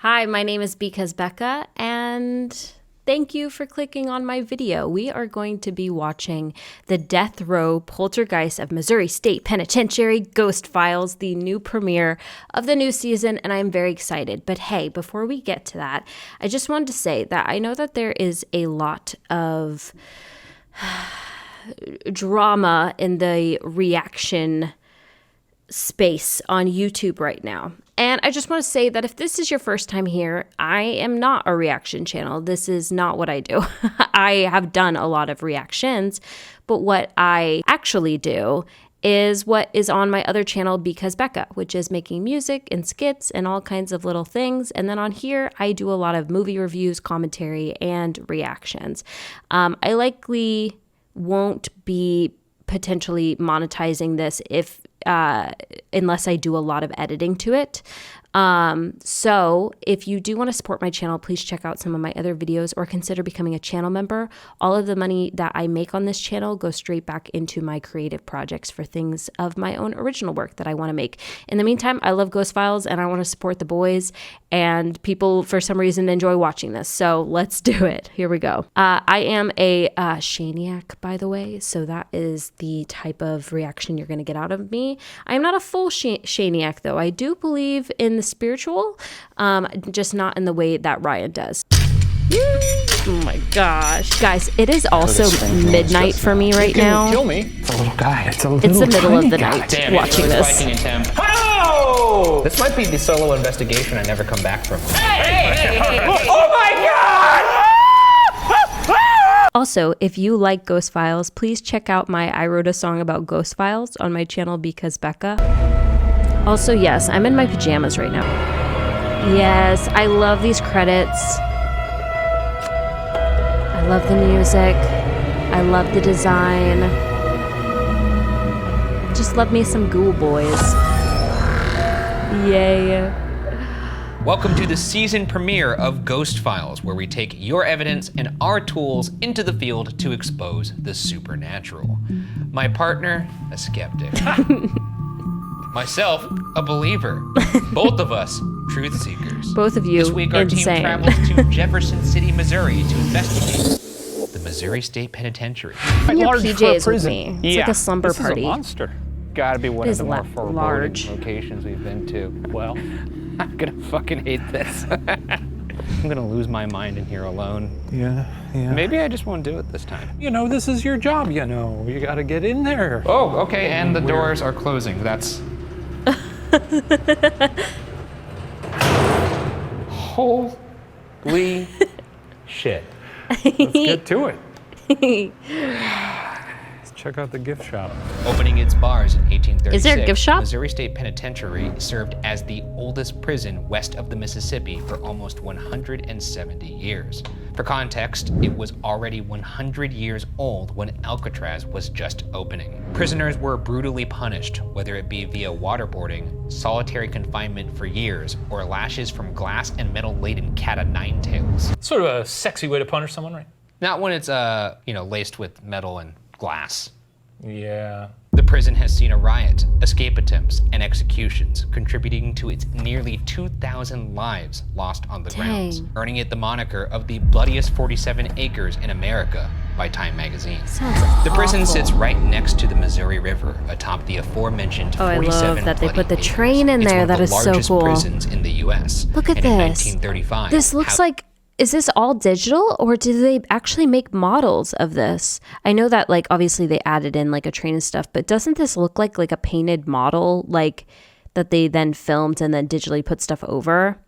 Hi, my name is BecauseBeca, and thank you for clicking on my video. We are going to be watching the Death Row Poltergeists of Missouri State Penitentiary Ghost Files, the new premiere of the new season, and I'm very excited. But hey, before we get to that, I just wanted to say that I know that there is a lot of drama in the reaction space on YouTube right now. And I just want to say that if this is your first time here, I am not a reaction channel. This is not what I do. I have done a lot of reactions, but what I actually do is what is on my other channel, BecauseBeca, which is making music and skits and all kinds of little things. And then on here, I do a lot of movie reviews, commentary, and reactions. I likely won't be potentially monetizing this unless I do a lot of editing to it. So if you do want to support my channel, please check out some of my other videos or consider becoming a channel member. All of the money that I make on this channel goes straight back into my creative projects for things of my own original work that I want to make. In the meantime, I love Ghost Files and I want to support the boys, and people for some reason enjoy watching this. So let's do it. Here we go. I am a Shaniac, by the way. So that is the type of reaction you're going to get out of me. I am not a full Shaniac though. I do believe in the spiritual, just not in the way that Ryan does. Oh my gosh. Guys, it is also midnight for me right now. Kill me. It's a little guy. It's the middle of the night. Damn, watching this. Oh! This might be the solo investigation I never come back from. Hey! Oh my God! Also, if you like Ghost Files, please check out my I Wrote a Song About Ghost Files on my channel, BecauseBeca. Also, yes, I'm in my pajamas right now. Yes, I love these credits. I love the music. I love the design. Just love me some Ghoul Boys. Yay. Welcome to the season premiere of Ghost Files, where we take your evidence and our tools into the field to expose the supernatural. My partner, a skeptic. Myself, a believer. Both of us, truth seekers. Both of you, This week, our insane. team travels to Jefferson City, Missouri to investigate the Missouri State Penitentiary. In your PJs with me. It's like a slumber this party. Is a monster. Gotta be one It of is the more foreboding large. locations we've been to. Well, I'm gonna fucking hate this. I'm gonna lose my mind in here alone. Yeah. Maybe I just won't do it this time. You know, this is your job, you know. You gotta get in there. Oh, okay, and the doors are closing. That's... Holy shit. Let's get to it. Let's check out the gift shop. Opening its bars in 1836, Is there a gift shop? Missouri State Penitentiary served as the oldest prison west of the Mississippi for almost 170 years. For context, it was already 100 years old when Alcatraz was just opening. Prisoners were brutally punished, whether it be via waterboarding, solitary confinement for years, or lashes from glass and metal-laden cat-o'-nine tails. Sort of a sexy way to punish someone, right? Not when it's, laced with metal and glass. Yeah. The prison has seen a riot, escape attempts, and executions, contributing to its nearly 2,000 lives lost on the grounds, earning it the moniker of the bloodiest 47 acres in America by Time magazine. Sounds The prison awful. sits right next to the Missouri River, atop the aforementioned 47 I love that they put the bloody train in acres. there. It's That one of is the so largest cool. prisons in the U.S. Look at and in this. 1935, This looks like, is this all digital, or do they actually make models of this? I know that, like, obviously they added in like a train and stuff, but doesn't this look like a painted model, like that they then filmed and then digitally put stuff over?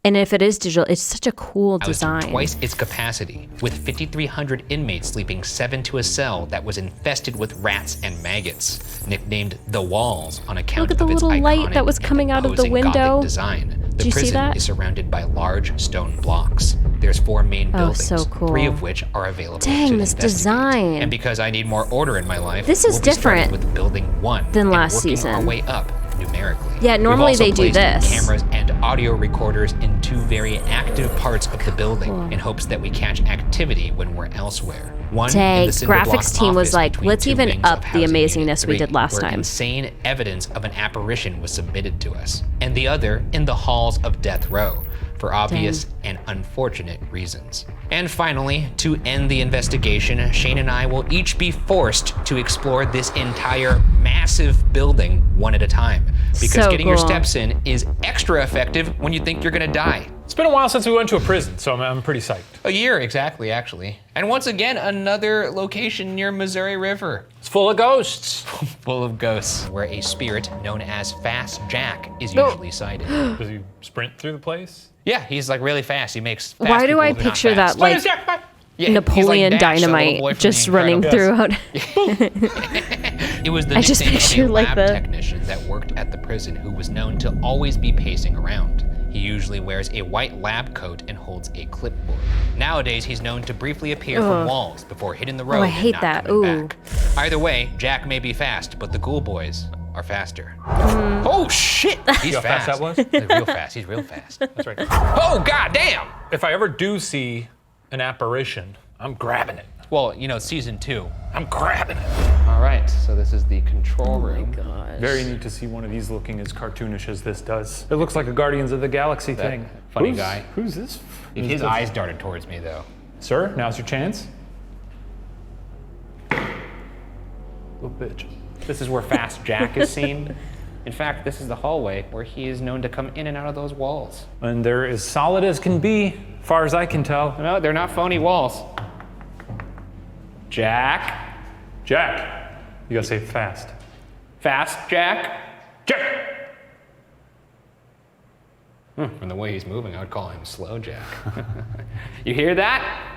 And if it is digital, it's such a cool design. Twice its capacity, with 5,300 inmates sleeping 7 to a cell that was infested with rats and maggots, nicknamed the Walls on account Look at of the its little light iconic that was and coming out of the imposing window. Gothic design. The Did you see prison that? is surrounded by large stone blocks. There's 4 main buildings, so cool. 3 of which are available Dang, to this investigate. design. And because I need more order in my life, This is we'll be starting different with building 1 than and last working season. our way up numerically. Yeah, normally We've also they do placed this. cameras and audio recorders in 2 very active parts of the building in hopes that we catch activity when we're elsewhere. One in Dang, the cinder block graphics team was office like, between let's 2 even wings up of the Housing amazingness Unit we 3, did last where time. insane evidence of an apparition was submitted to us. And the other in the halls of death row, for obvious and unfortunate reasons. And finally, to end the investigation, Shane and I will each be forced to explore this entire massive building one at a time. Because So getting your cool. steps in is extra effective when you think you're gonna die. It's been a while since we went to a prison, so I'm pretty psyched. A year exactly, actually. And once again, another location near Missouri River. It's full of ghosts. Full of ghosts, where a spirit known as Fast Jack is usually sighted. Does he sprint through the place? Yeah, he's like really fast. He makes fast Why do people I not picture fast. that like Yeah, he's Napoleon like Dash, the little boy Dynamite from just The running Incredibles. throughout? It was the I just nickname of picture a like lab the- technician that worked at the prison who was known to always be pacing around. He usually wears a white lab coat and holds a clipboard. Nowadays, he's known to briefly appear from walls before hitting the road I and hate not that. coming Ooh. back. Either way, Jack may be fast, but the Ghoul Boys are faster. Oh shit! He's how fast that was? He's real fast. He's real fast. That's right. Oh goddamn! If I ever do see an apparition, I'm grabbing it. Well, you know, season 2. I'm grabbing it. All right, so this is the control room. Very neat to see one of these looking as cartoonish as this does. It looks like a Guardians of the Galaxy That thing. funny guy. Who's this? If his eyes darted towards me, though. Sir, now's your chance. Little bitch. This is where Fast Jack is seen. In fact, this is the hallway where he is known to come in and out of those walls. And they're as solid as can be, far as I can tell. No, they're not phony walls. Jack? Jack, you gotta say it fast. Fast Jack? Jack! From the way he's moving, I would call him Slow Jack. You hear that?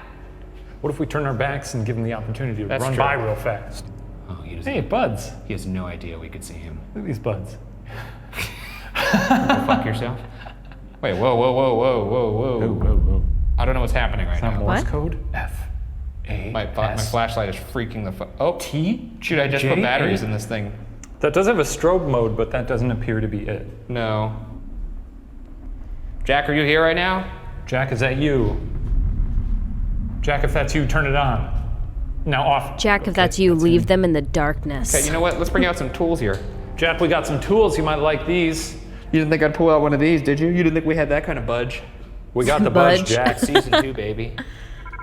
What if we turn our backs and give him the opportunity to That's run true. by real fast? Oh, he doesn't. Hey, buds. He has no idea we could see him. Look at these buds. Go fuck yourself. Wait, whoa, whoa, whoa, whoa, whoa, whoa. Whoa. I don't know what's happening right Not now. Morse What? code? F. A. My S. flashlight is freaking the fuck. Oh, T. shoot, I just put J, batteries A. in this thing. That does have a strobe mode, but that doesn't appear to be it. No. Jack, are you here right now? Jack, is that you? Jack, if that's you, turn it on. Now off. Jack, if that's you, leave them in the darkness. Okay, you know what? Let's bring out some tools here. Jack, we got some tools. You might like these. You didn't think I'd pull out one of these, did you? You didn't think we had that kind of budge? We got the budge, Budge. Jack. Season 2, baby.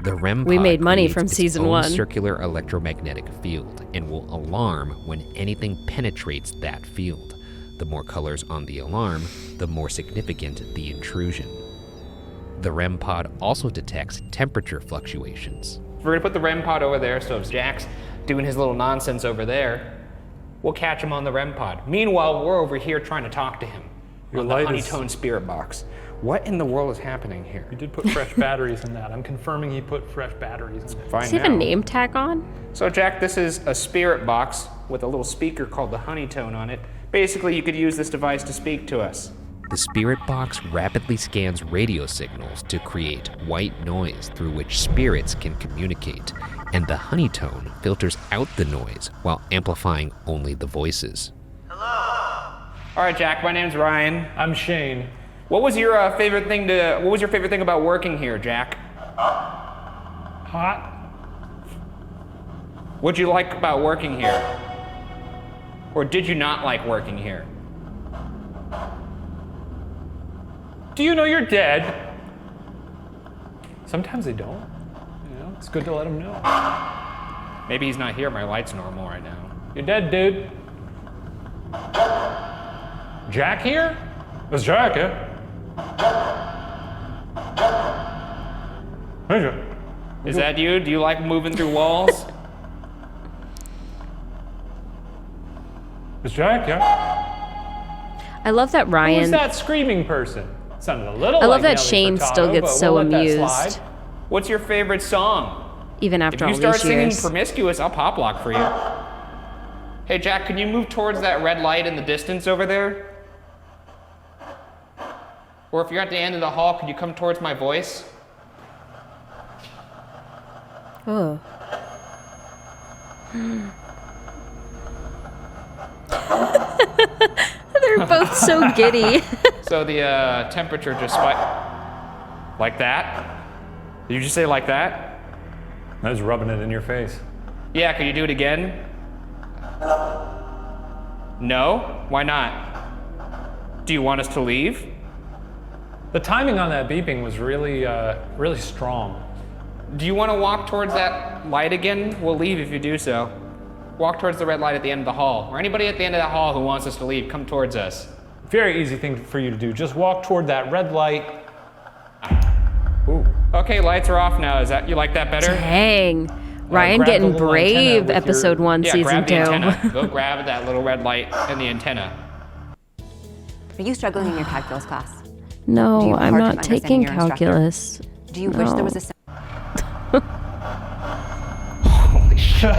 The REM We pod made money creates from its season own 1. circular electromagnetic field and will alarm when anything penetrates that field. The more colors on the alarm, the more significant the intrusion. The REM pod also detects temperature fluctuations. We're gonna put the REM pod over there, so if Jack's doing his little nonsense over there, we'll catch him on the REM pod. Meanwhile, we're over here trying to talk to him Your on the light is- Honeytone spirit box. What in the world is happening here? He did put fresh batteries in that. I'm confirming he put fresh batteries in it. Fine Does he have a now. name tag on? So Jack, this is a spirit box with a little speaker called the Honeytone on it. Basically, you could use this device to speak to us. The spirit box rapidly scans radio signals to create white noise through which spirits can communicate, and the honeytone filters out the noise while amplifying only the voices. All right, Jack, my name's Ryan. I'm Shane. What was your favorite thing about working here, Jack? Hot? What'd you like about working here? Or did you not like working here? Do you know you're dead? Sometimes they don't. You know, it's good to let them know. Maybe he's not here, my light's normal right now. You're dead, dude. Jack here? It's Jack, yeah? Hey, Jack. Is that you? Do you like moving through walls? It's Jack, yeah? I love that Who's Ryan. that screaming person? Sounded a little I love like that Nelly Shane Furtado, still gets but so we'll let that amused, slide. What's your favorite song? even If after you all start these singing years. Promiscuous, I'll pop lock for you. Hey Jack, can you move towards that red light in the distance over there? Or if you're at the end of the hall, could you come towards my voice? Oh. They're both so giddy. So the temperature just spiked. Like that? Did you just say like that? I was rubbing it in your face. Yeah, could you do it again? No? Why not? Do you want us to leave? The timing on that beeping was really, really strong. Do you want to walk towards that light again? We'll leave if you do so. Walk towards the red light at the end of the hall. Or anybody at the end of that hall who wants us to leave, come towards us. Very easy thing for you to do. Just walk toward that red light. Ooh. Okay, lights are off now. You like that better? Dang. Ryan grab the getting little brave, antenna with episode 1, Yeah, season grab 2. the antenna. Go grab that little red light and the antenna. Are you struggling in your calculus class? Do No, you have a I'm hard not time understanding taking your instructor? calculus. Do you wish there was a Holy shit.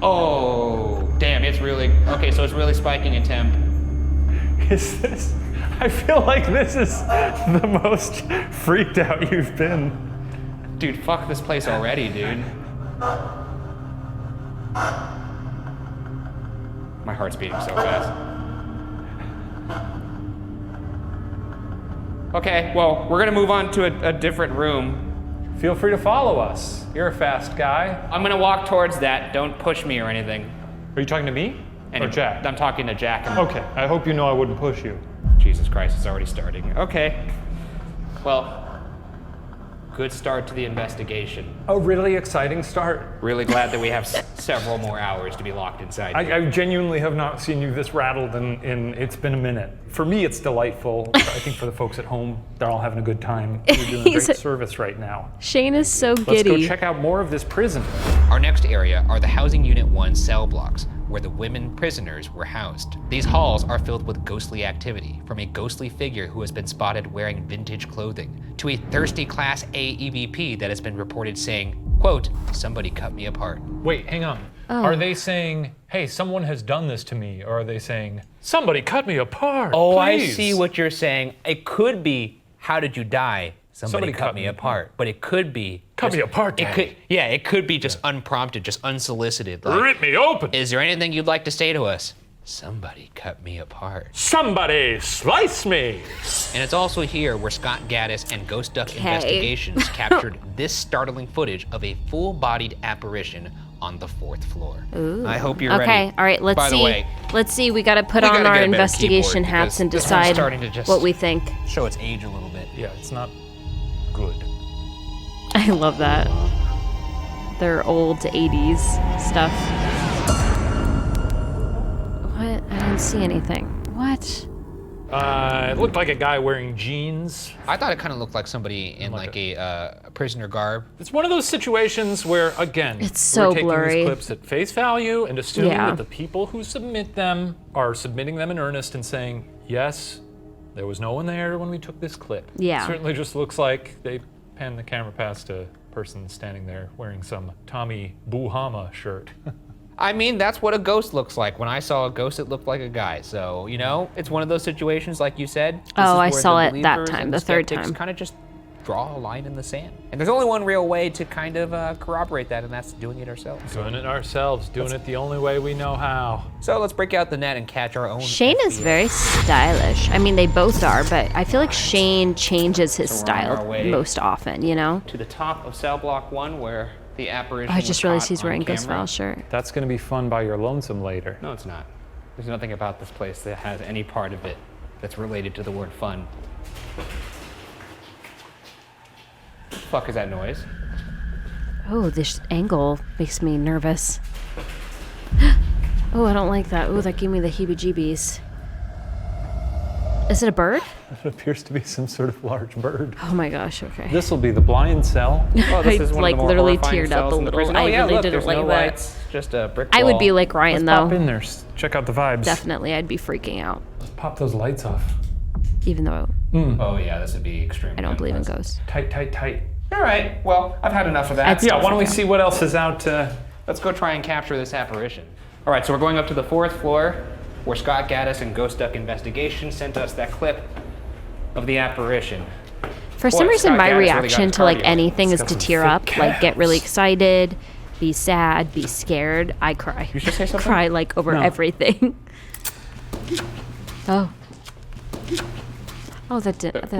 Oh, damn, it's really, okay, so it's really spiking in temp. Is this? I feel like this is the most freaked out you've been. Dude, fuck this place already, dude. My heart's beating so fast. Okay, well, we're gonna move on to a different room. Feel free to follow us. You're a fast guy. I'm gonna walk towards that. Don't push me or anything. Are you talking to me or Jack? I'm talking to Jack. Okay, I hope you know I wouldn't push you. Jesus Christ, it's already starting. Okay. Well, good start to the investigation. A really exciting start. Really glad that we have several more hours to be locked inside. I genuinely have not seen you this rattled in it's been a minute. For me, it's delightful. I think for the folks at home, they're all having a good time. You're doing a great service right now. Shane is so Let's giddy. go check out more of this prison. Our next area are the Housing Unit 1 cell blocks, where the women prisoners were housed. These halls are filled with ghostly activity, from a ghostly figure who has been spotted wearing vintage clothing, to a thirsty Class A EVP that has been reported saying, quote, "Somebody cut me apart." Wait, hang on. Are they saying, hey, someone has done this to me? Or are they saying, somebody cut me apart, Oh, I please? see what you're saying. It could be, how did you die? Somebody cut me apart. But it could be... Cut me apart, It Daddy. could, yeah, it could be just unprompted, just unsolicited. Like, Rip me open. is there anything you'd like to say to us? Somebody cut me apart. Somebody slice me. And it's also here where Scott Gaddis and Ghost Duck Investigations captured this startling footage of a full-bodied apparition on the 4th floor. Ooh. I hope you're Okay, ready. all right, let's By see. the way, Let's see, we gotta put we on gotta our get a better investigation keyboard hats and because this one's decide starting to just what we think. show its age a little bit. Yeah, it's not good. I love that. Their old 80s stuff. What? I didn't see anything. What? It looked like a guy wearing jeans. I thought it kind of looked like somebody in like a prisoner garb. It's one of those situations where, again, It's so we're taking blurry. these clips at face value and assuming Yeah. that the people who submit them are submitting them in earnest and saying, yes, there was no one there when we took this clip. Yeah. It certainly just looks like they panned the camera past a person standing there wearing some Tommy Buhama shirt. I mean, that's what a ghost looks like. When I saw a ghost, it looked like a guy. So, you know, it's one of those situations, like you said. Oh, I saw it that time, the third time. Kind of just draw a line in the sand. And there's only one real way to kind of corroborate that, and that's doing it ourselves. Doing it ourselves, doing it the only way we know how. So let's break out the net and catch our own. Shane is FBI. very stylish. I mean, they both are, but I feel like Shane changes his So we're on our style way. most often, you know? To the top of cell block 1, where the apparition Oh, I was just realized caught he's on wearing Ghost camera. File shirt. That's gonna be fun by your lonesome later. No, it's not. There's nothing about this place that has any part of it that's related to the word fun. The fuck is that noise? Oh, this angle makes me nervous. Oh, I don't like that. Oh, that gave me the heebie-jeebies. Is it a bird? It appears to be some sort of large bird. Oh my gosh, okay. This will be the blind cell. Oh, this I, is one like, of the more literally horrifying teared up cells a in the little. prison. I Oh, yeah, really look, didn't there's like no that. lights, just a brick I would wall. be like Ryan, Pop though. in there, check out the vibes. Definitely, I'd be freaking out. Let's pop those lights off. Even though Oh yeah, this would be extreme. I don't believe in ghosts. Tight, tight, tight. All right, well, I've had enough of that. I'd still Yeah, why don't we freak out. see what else is out? Let's go try and capture this apparition. All right, so we're going up to the 4th floor, where Scott Gaddis and Ghost Duck Investigations sent us that clip of the apparition. For some Boy, reason, Scott my Gaddis really reaction got to like cardio. anything is got to some tear thick up, like get really calves. excited, be sad, be scared. I cry. You should say something? Cry like over No. everything. Oh. Oh, that did. That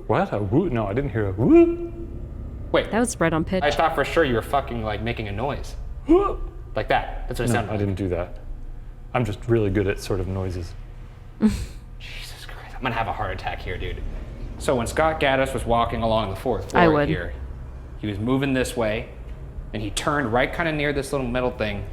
What? A whoop? No, I didn't hear a whoop. Wait, was right on pitch. I thought for sure you were fucking like making a noise. Whoop. Like that. That's what it No, sounded I like. didn't do that. I'm just really good at sort of noises. Jesus Christ. I'm gonna have a heart attack here, dude. So when Scott Gaddis was walking along the fourth I floor would. here, he was moving this way, and he turned right kind of near this little metal thing,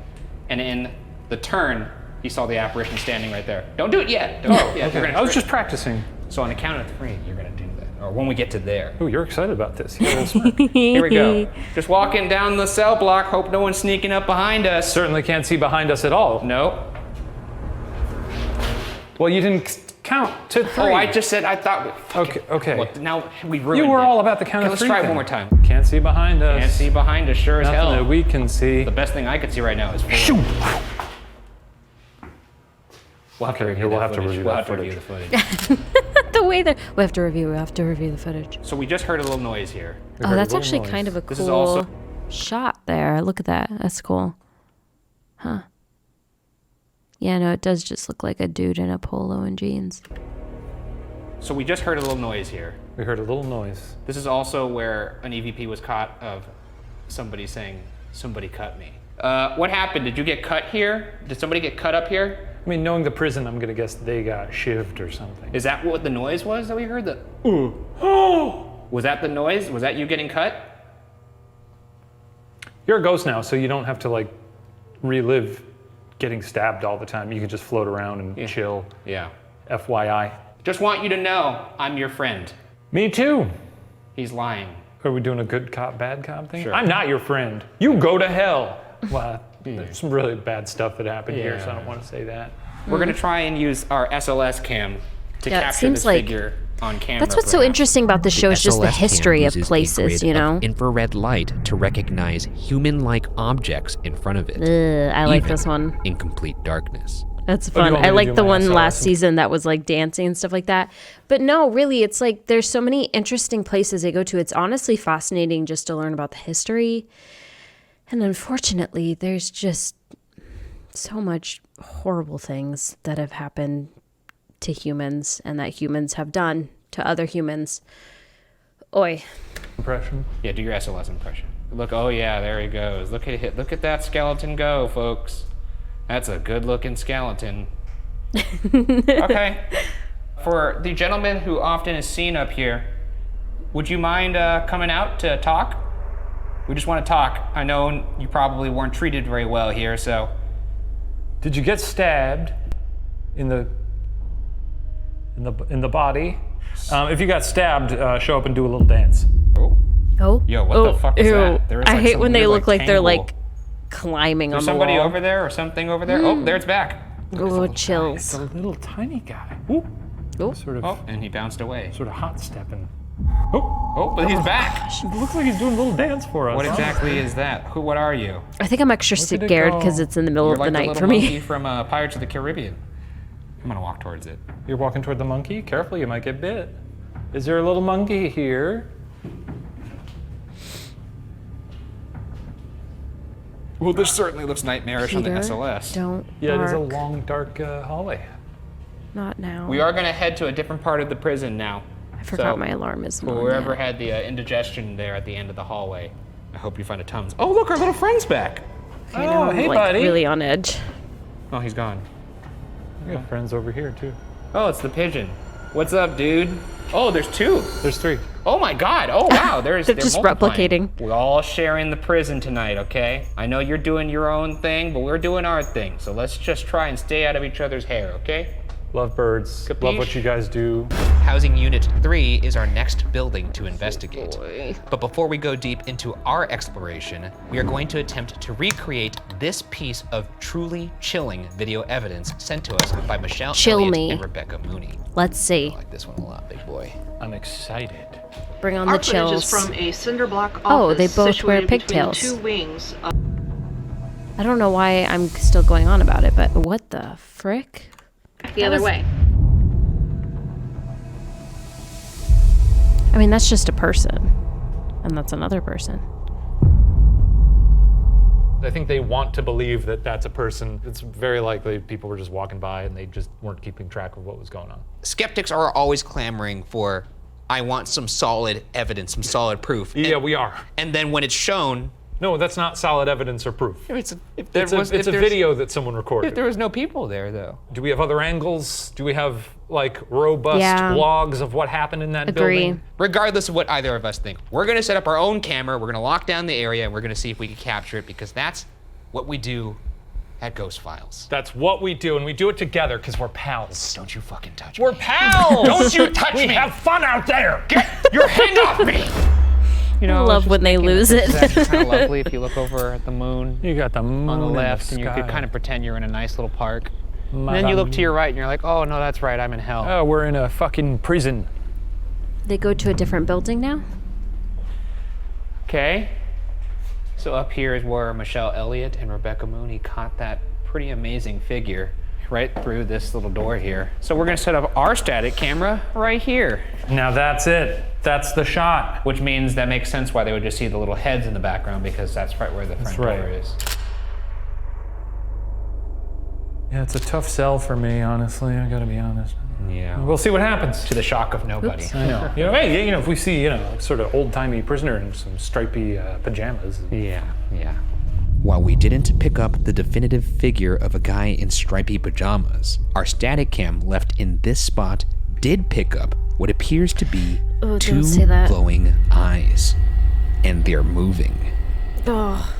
and in the turn, he saw the apparition standing right there. Don't do it yet. Don't do it yet. Okay. You're gonna I was trip. just practicing. So on the count of 3, you're gonna do that, or when we get to there. Oh, you're excited about this. You got a little smirk. Here we go. Just walking down the cell block. Hope no one's sneaking up behind us. Certainly can't see behind us at all. Nope. Well, you didn't count to 3. Oh, I just said I thought. Okay. Well, now we ruined You were it. all about the count Okay, of 3 Let's try it thing. one more time. Can't see behind us. Can't see behind us, sure as Nothing hell. that we can see. The best thing I could see right now is 4. Shoot. We'll have to Okay, review we'll that have to footage. review We'll that have to review the footage. The way that we have to review the footage. So we just heard a little noise here. We Oh, heard a that's little actually noise. kind of a This is cool also- shot there. Look at that. That's cool. Huh. Yeah, no, it does just look like a dude in a polo and jeans. So we just heard a little noise here. We heard a little noise. This is also where an EVP was caught of somebody saying, "Somebody cut me." What happened? Did you get cut here? Did somebody get cut up here? I mean, knowing the prison, I'm gonna guess they got shivved or something. Is that what the noise was that we heard? Was that the noise? Was that you getting cut? You're a ghost now, so you don't have to like relive getting stabbed all the time. You can just float around and chill. Yeah. FYI. Just want you to know I'm your friend. Me too. He's lying. Are we doing a good cop, bad cop thing? Sure. I'm not your friend. You go to hell. Well, there's some really bad stuff that happened here, so I don't want to say that. We're gonna try and use our SLS cam to Yeah, it capture seems this like figure on camera. That's what's so perhaps. interesting about this show is just the SLS cam history of uses a places, grid you know? of infrared light to recognize human-like objects in front of it. I like even this one. in complete darkness. That's do you fun. want me I to like do the my one SLS? last season that was like dancing and stuff like that. But no, really, it's like there's so many interesting places they go to. It's honestly fascinating just to learn about the history. And unfortunately, there's just so much horrible things that have happened to humans and that humans have done to other humans. Oi. Impression. Yeah, do your SLS impression. Look, oh yeah, there he goes. Look at that skeleton go, folks. That's a good-looking skeleton. Okay. For the gentleman who often is seen up here, would you mind coming out to talk? We just want to talk. I know you probably weren't treated very well here, so. Did you get stabbed in the body? If you got stabbed, show up and do a little dance. Oh. Yo, what the fuck was that? There was, I like, hate some when they weird, look like they're tangle. like climbing There's on the somebody wall. over there or something over there. Oh, there it's back. Oh, chills. It's a little tiny guy. Ooh. Oh. Sort of, Oh, and he bounced away. sort of hot stepping. Oh, but he's back. It looks like he's doing a little dance for us. What exactly is that? What are you? I think I'm extra did it scared go? because it's in the middle You're of like the the night little for monkey me. from Pirates of the Caribbean. I'm gonna walk towards it. You're walking toward the monkey? Careful, you might get bit. Is there a little monkey here? Well, this certainly looks nightmarish on the Peter, SLS. Don't Yeah, there's a bark. long, dark hallway. Not now. We are gonna head to a different part of the prison now. I forgot So, my alarm is on. Whoever yet. had the indigestion there at the end of the hallway, I hope you find a Tums. Oh, look, our little friend's back. I know, I'm hey, like buddy. really on edge. Oh, he's gone. We got friends over here, too. Oh, it's the pigeon. What's up, dude? Oh, there's 2. There's 3. Oh my God! Oh wow! They're They're just multiplying. replicating. We're all sharing the prison tonight, okay? I know you're doing your own thing, but we're doing our thing. So let's just try and stay out of each other's hair, okay? Love birds. Love what Capiche? you guys do. Housing Unit 3 is our next building to investigate. But before we go deep into our exploration, we are going to attempt to recreate this piece of truly chilling video evidence sent to us by Michelle Chill Elliott me. and Rebecca Mooney. Let's see. I like this one a lot, big boy. I'm excited. Bring on Our the footage chills. is from a cinder block office Oh, they both wear situated between pigtails. 2 wings of I don't know why I'm still going on about it, but what the frick? the other way. I mean, that's just a person. And that's another person. I think they want to believe that that's a person. It's very likely people were just walking by and they just weren't keeping track of what was going on. Skeptics are always clamoring for, I want some solid evidence, some solid proof. Yeah, we are. And then when it's shown, No, that's not solid evidence or proof. It's a video that someone recorded. If there was no people there, though. Do we have other angles? Do we have like robust logs of what happened in that building? Regardless of what either of us think, we're gonna set up our own camera, we're gonna lock down the area, and we're gonna see if we can capture it, because that's what we do at Ghost Files. That's what we do, and we do it together because we're pals. Don't you fucking touch me. We're pals! Don't you touch me! We have fun out there! Get your hand off me! You know, I love when they lose it. It's kind of lovely if you look over at the moon. You got the moon on the in left, the and you could sky. kind of pretend you're in a nice little park. And then you look to your right, and you're like, oh, no, that's right, I'm in hell. Oh, we're in a fucking prison. They go to a different building now? Okay. So up here is where Michelle Elliott and Rebecca Mooney caught that pretty amazing figure right through this little door here. So we're gonna set up our static camera right here. Now that's it. That's the shot. Which means that makes sense why they would just see the little heads in the background, because that's right where the front door is. Yeah, it's a tough sell for me, honestly. I gotta be honest. Yeah. We'll see what happens. To the shock of nobody. I know. Hey, if we see, sort of old-timey prisoner in some stripy pajamas. Yeah. While we didn't pick up the definitive figure of a guy in stripy pajamas, our static cam left in this spot did pick up what appears to be two glowing eyes. And they're moving. Oh,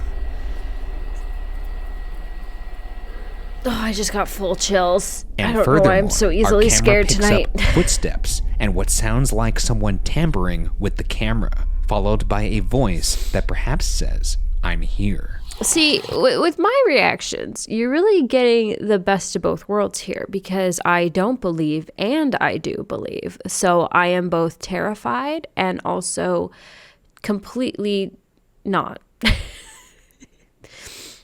I just got full chills. And I don't know why I'm so easily scared tonight. Up footsteps and what sounds like someone tampering with the camera, followed by a voice that perhaps says, "I'm here." See, with my reactions, you're really getting the best of both worlds here, because I don't believe and I do believe. So I am both terrified and also completely not.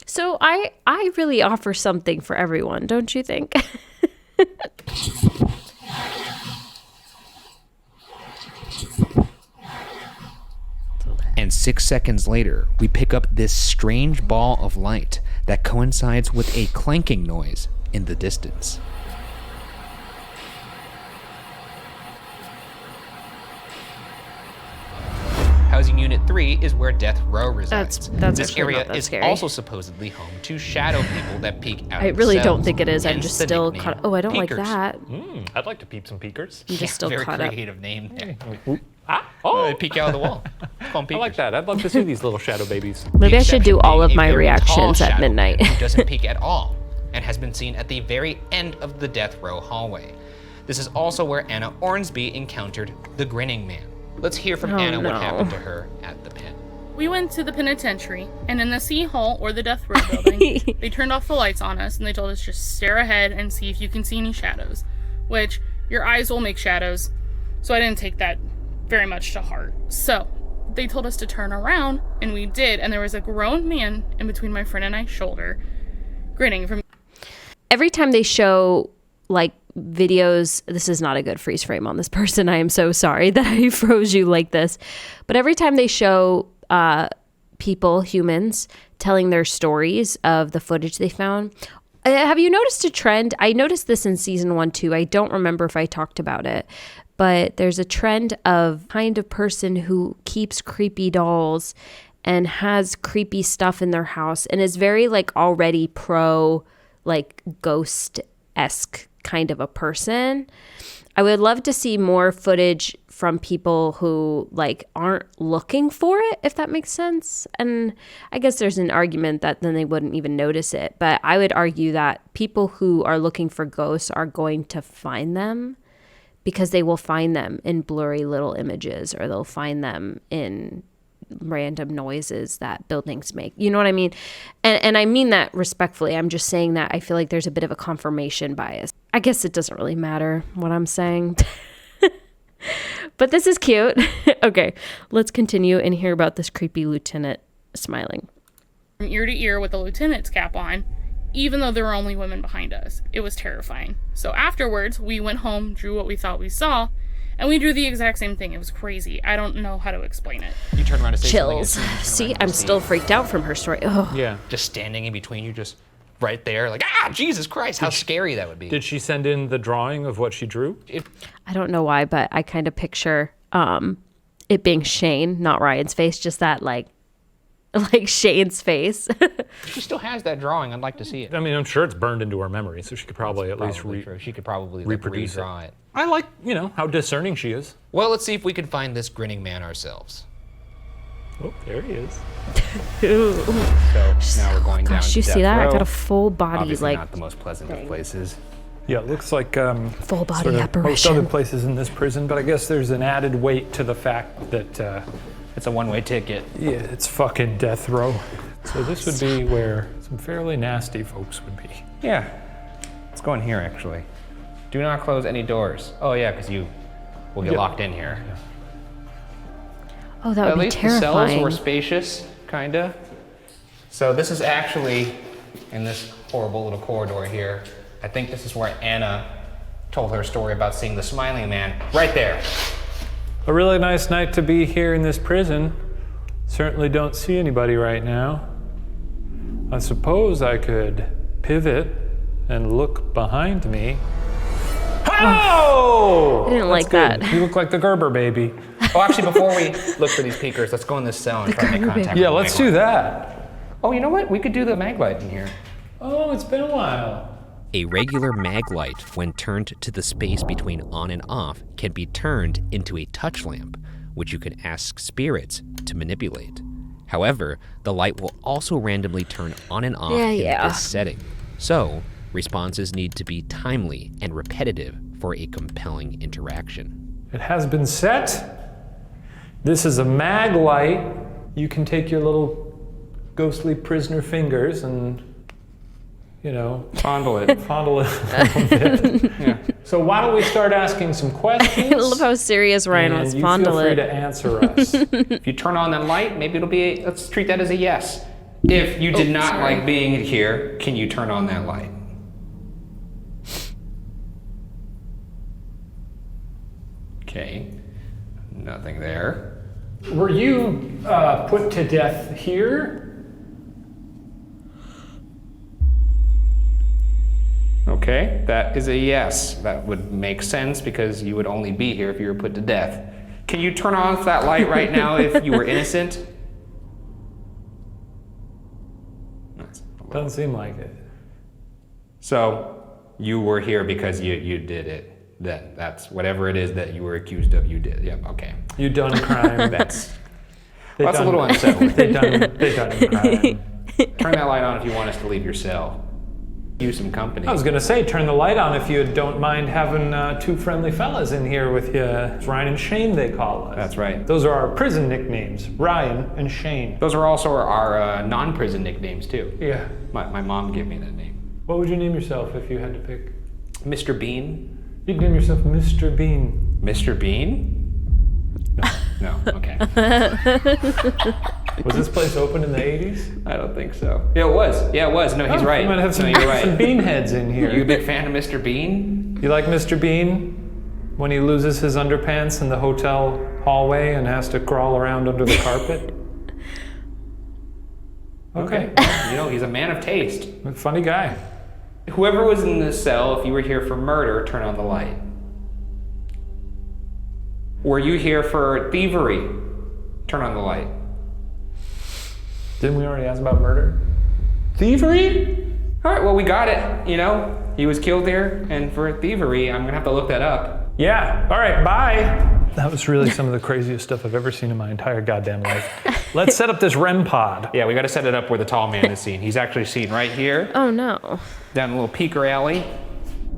So I really offer something for everyone, don't you think? And 6 seconds later, we pick up this strange ball of light that coincides with a clanking noise in the distance. Housing Unit 3 is where Death Row resides. That's this actually area not that is scary. also supposedly home to shadow people that peek out I of really the don't cells, think it is. I'm hence just the still nickname caught. Oh, I don't like Peekers. that. I'd like to peep some peekers. I'm just still Very caught up. creative name there. Oh, They peek out of the wall. Call them I peekers. like that. I'd love to see these little shadow babies. Maybe I should do exception all of being a my very tall reactions at shadow midnight. man who doesn't peek at all and has been seen at the very end of the Death Row hallway. This is also where Anna Ornsby encountered the Grinning Man. Let's hear from Anna what happened to her at the pen. We went to the penitentiary, and in the C hall or the death row building, they turned off the lights on us and they told us just stare ahead and see if you can see any shadows, which your eyes will make shadows, so I didn't take that very much to heart. So they told us to turn around, and we did, and there was a grown man in between my friend and I's shoulder, grinning from. Every time they show like videos, this is not a good freeze frame on this person. I am so sorry that I froze you like this, but every time they show people, humans, telling their stories of the footage they found. Have you noticed a trend? I noticed this in season 1 too. I don't remember if I talked about it, but there's a trend of kind of person who keeps creepy dolls and has creepy stuff in their house and is very like already pro like ghost-esque kind of a person. I would love to see more footage from people who like aren't looking for it, if that makes sense. And I guess there's an argument that then they wouldn't even notice it. But I would argue that people who are looking for ghosts are going to find them because they will find them in blurry little images, or they'll find them in random noises that buildings make. You know what I mean? And I mean that respectfully. I'm just saying that I feel like there's a bit of a confirmation bias. I guess it doesn't really matter what I'm saying. But this is cute. Okay, let's continue and hear about this creepy lieutenant smiling. From ear to ear with the lieutenant's cap on, even though there were only women behind us. It was terrifying. So afterwards, we went home, drew what we thought we saw, and we drew the exact same thing. It was crazy. I don't know how to explain it. You turn around to say Chills. something. See, I'm still freaked out from her story. Oh. Yeah. Just standing in between you, just right there, like, Jesus Christ, how scary that would be. Did she send in the drawing of what she drew? I don't know why, but I kind of picture it being Shane, not Ryan's face, just that like like Shane's face. She still has that drawing. I'd like to see it. I mean, I'm sure it's burned into her memory, so she could probably at least She could probably reproduce redraw it. I like, how discerning she is. Well, let's see if we can find this grinning man ourselves. Oh, there he is. So now we're going down. Gosh, you to see death that? I row. got a full body, Obviously like, not the most pleasant of places. Yeah, it looks like full body sort of most other apparition. places in this prison, but I guess there's an added weight to the fact that It's a one-way ticket. yeah, it's fucking death row. So this would be where some fairly nasty folks would be. Yeah. Let's go in here, actually. Do not close any doors. Oh, yeah, because you will get locked in here. Yeah. Oh, that would At be least the cells terrifying. were spacious, kinda. So this is actually in this horrible little corridor here. I think this is where Anna told her story about seeing the smiling man. Right there. A really nice night to be here in this prison. Certainly don't see anybody right now. I suppose I could pivot and look behind me. Oh! I didn't like That's good. that. You look like the Gerber baby. Oh, actually, before we look for these peekers, let's go in this cell and try to make contact Yeah, with let's the do Maglite. that. Oh, you know what? We could do the Maglite in here. Oh, it's been a while. A regular mag light, when turned to the space between on and off, can be turned into a touch lamp, which you can ask spirits to manipulate. However, the light will also randomly turn on and off in this setting. So, responses need to be timely and repetitive for a compelling interaction. It has been set. This is a mag light. You can take your little ghostly prisoner fingers and, Fondle it. fondle it a little bit. Yeah. So why don't we start asking some questions? I love how serious Ryan and was. you Fondle feel free it. to answer us. If you turn on that light, maybe it'll be let's treat that as a yes. If you did not like being here, can you turn on that light? Okay. Nothing there. Were you put to death here? Okay, that is a yes. That would make sense because you would only be here if you were put to death. Can you turn off that light right now if you were innocent? Doesn't seem like it. So, you were here because you did it. That's whatever it is that you were accused of, you did. Yep, okay. You done crime. That's a little unsettling. They done crime. Turn that light on if you want us to leave your cell. You some company. I was gonna say, turn the light on if you don't mind having two friendly fellas in here with you. It's Ryan and Shane, they call us. That's right. Those are our prison nicknames, Ryan and Shane. Those are also our non-prison nicknames too. Yeah. My mom gave me that name. What would you name yourself if you had to pick? Mr. Bean. You'd name yourself Mr. Bean. Mr. Bean? No, okay. Was this place open in the 80s? I don't think so. Yeah, it was. Yeah, it was. No, he's right. You might have some, no, you're right. some bean heads in here. You a big fan of Mr. Bean? You like Mr. Bean? When he loses his underpants in the hotel hallway and has to crawl around under the carpet? Okay. Well, he's a man of taste. Funny guy. Whoever was in this cell, if you were here for murder, turn on the light. Were you here for thievery? Turn on the light. Didn't we already ask about murder? Thievery? All right, well, we got it. He was killed there, and for thievery, I'm gonna have to look that up. Yeah. All right, bye. That was really some of the craziest stuff I've ever seen in my entire goddamn life. Let's set up this REM pod. Yeah, we gotta set it up where the tall man is seen. He's actually seen right here, Oh no. down a little peeker alley.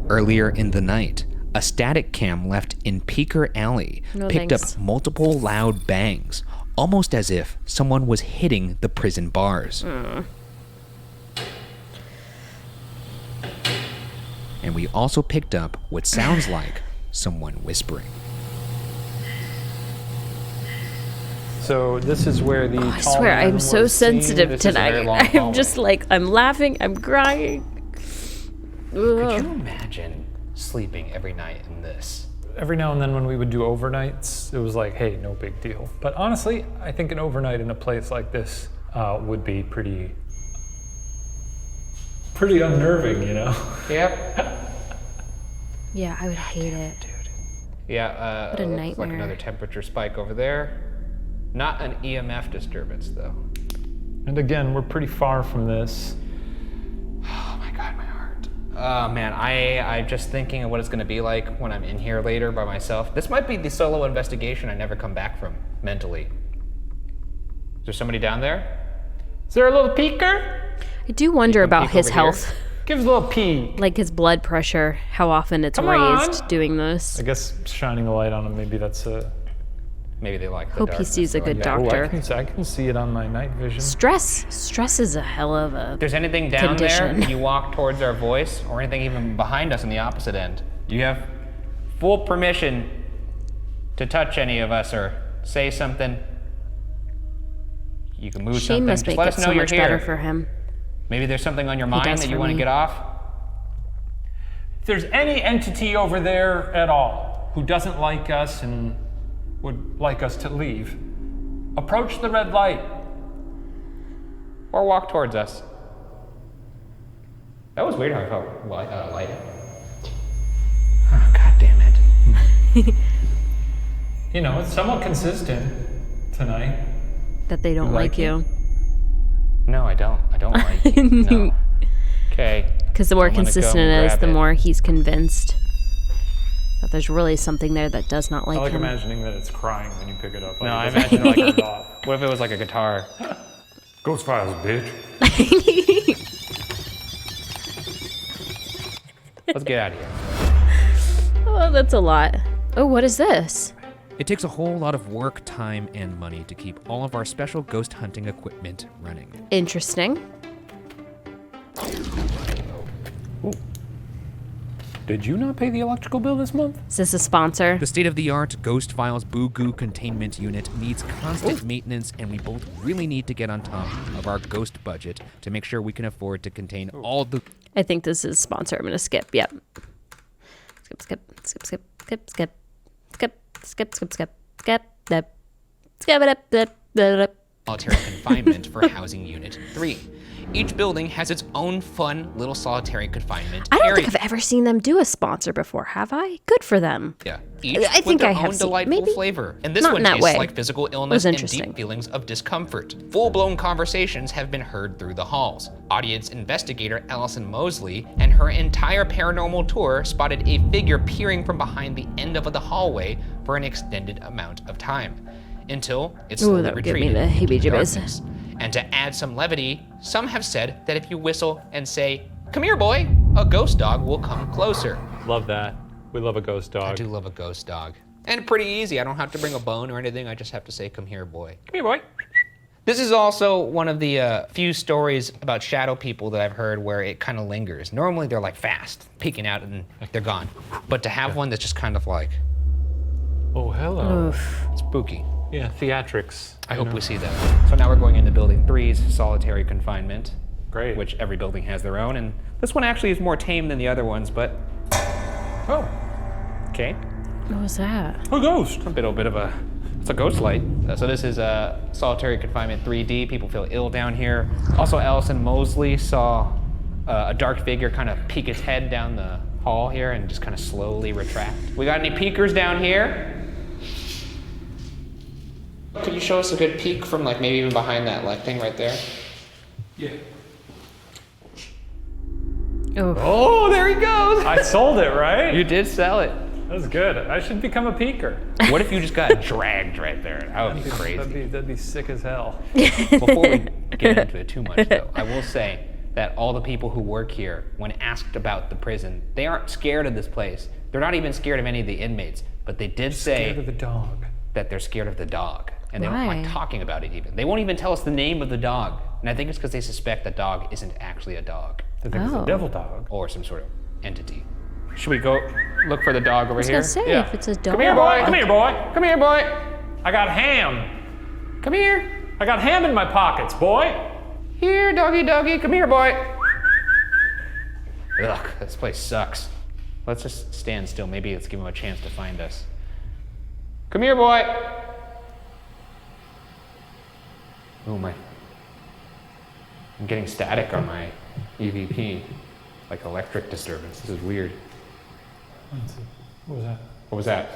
Earlier in the night, a static cam left in Peeker Alley picked up multiple loud bangs, almost as if someone was hitting the prison bars. And we also picked up what sounds like someone whispering. So this is where the I swear, I'm so sensitive tonight. I'm just like, I'm laughing, I'm crying. Could you imagine sleeping every night in this? Every now and then when we would do overnights, it was like, hey, no big deal. But honestly, I think an overnight in a place like this would be pretty unnerving, Yep. Yeah, I would hate it. Yeah, What a looks nightmare. like another temperature spike over there. Not an EMF disturbance, though. And again, we're pretty far from this. Oh my God, my heart. Oh man, I'm just thinking of what it's gonna be like when I'm in here later by myself. This might be the solo investigation I never come back from, mentally. Is there somebody down there? Is there a little peeker? I do wonder about his over here? health. Give us a little peek. Like his blood pressure, how often it's Come raised on. doing this. I guess shining a light on him, maybe that's a... Maybe they like the Hope he darkness, sees a they good like that. doctor. I can see it on my night vision. Stress is a hell of a If there's anything down there, condition. and you walk towards our voice, or anything even behind us on the opposite end, you have full permission to touch any of us or say something. You can move Shane something. must Just make let it us know so you're much here. better for him. Maybe there's something on your mind does that you for want to me. get off. If there's any entity over there at all who doesn't like us and would like us to leave, approach the red light. Or walk towards us. That was weird how I felt light. Oh, God damn it. You know, it's somewhat consistent tonight. That they don't You like like you. No, I don't. I don't like you. No. Okay. Because the more I'm gonna go consistent and it is, grab the it. more he's convinced that there's really something there that does not like I like him. imagining that it's crying when you pick it up. Like No, I it doesn't imagine like turn it off. What if it was like a guitar? Ghost Files, bitch. Let's get out of here. Oh, that's a lot. Oh, what is this? It takes a whole lot of work, time, and money to keep all of our special ghost hunting equipment running. Interesting. Did you not pay the electrical bill this month? Is this a sponsor? The state-of-the-art Ghost Files Boo Goo containment unit needs constant maintenance, and we both really need to get on top of our ghost budget to make sure we can afford to contain all the... I think this is sponsor. I'm gonna skip. Yep. Skip. Solitary confinement for housing unit 3. Each building has its own fun little solitary confinement I don't area. think I've ever seen them do a sponsor before, have I? Good for them. Each I with think their I have own seen- delightful maybe flavor. And this not one in that tastes way. like physical It illness was and interesting. deep feelings of discomfort. Full-blown conversations have been heard through the halls. Audience investigator Allison Mosley and her entire paranormal tour spotted a figure peering from behind the end of the hallway for an extended amount of time, until it slowly that would give me retreated the into heebie-jeebies. darkness. And to add some levity, some have said that if you whistle and say, "Come here, boy," a ghost dog will come closer. Love that. We love a ghost dog. I do love a ghost dog. And pretty easy. I don't have to bring a bone or anything. I just have to say, "Come here, boy." Come here, boy. This is also one of the few stories about shadow people that I've heard where it kind of lingers. Normally they're like fast, peeking out and they're gone. But to have one that's just kind of like Oh, hello. spooky. Yeah, theatrics. I hope we see that. So now we're going into building 3's solitary confinement. Great. Which every building has their own, and this one actually is more tame than the other ones, but Oh, okay. What was that? a ghost. A bit of a, it's a ghost light. So this is solitary confinement 3D. People feel ill down here. Also, Allison Mosley saw a dark figure kind of peek its head down the hall here and just kind of slowly retract. We got any peekers down here? Could you show us a good peek from like maybe even behind that like thing right there? Yeah. Oh, Oh, there he goes! I sold it, right? You did sell it. That's good. I should become a peeker. What if you just got dragged right there? That would be crazy. That'd be sick as hell. Before we get into it too much, though, I will say that all the people who work here, when asked about the prison, they aren't scared of this place. They're not even scared of any of the inmates, but they did Scared say of the dog. that they're scared of the dog. And they don't Why? like talking about it even. They won't even tell us the name of the dog. And I think it's because they suspect the dog isn't actually a dog I think it's Oh. a devil dog. or some sort of entity. Should we go look for the dog over I was here? gonna say, Yeah. if it's a dog. Come here, boy. Come here, boy. Come here, boy. I got ham. Come here. I got ham in my pockets, boy. Here, doggy, doggy. Come here, boy. Ugh, this place sucks. Let's just stand still. Maybe let's give him a chance to find us. Come here, boy. Oh my. I'm getting static on my EVP. Like electric disturbance. This is weird. What was that? What was that?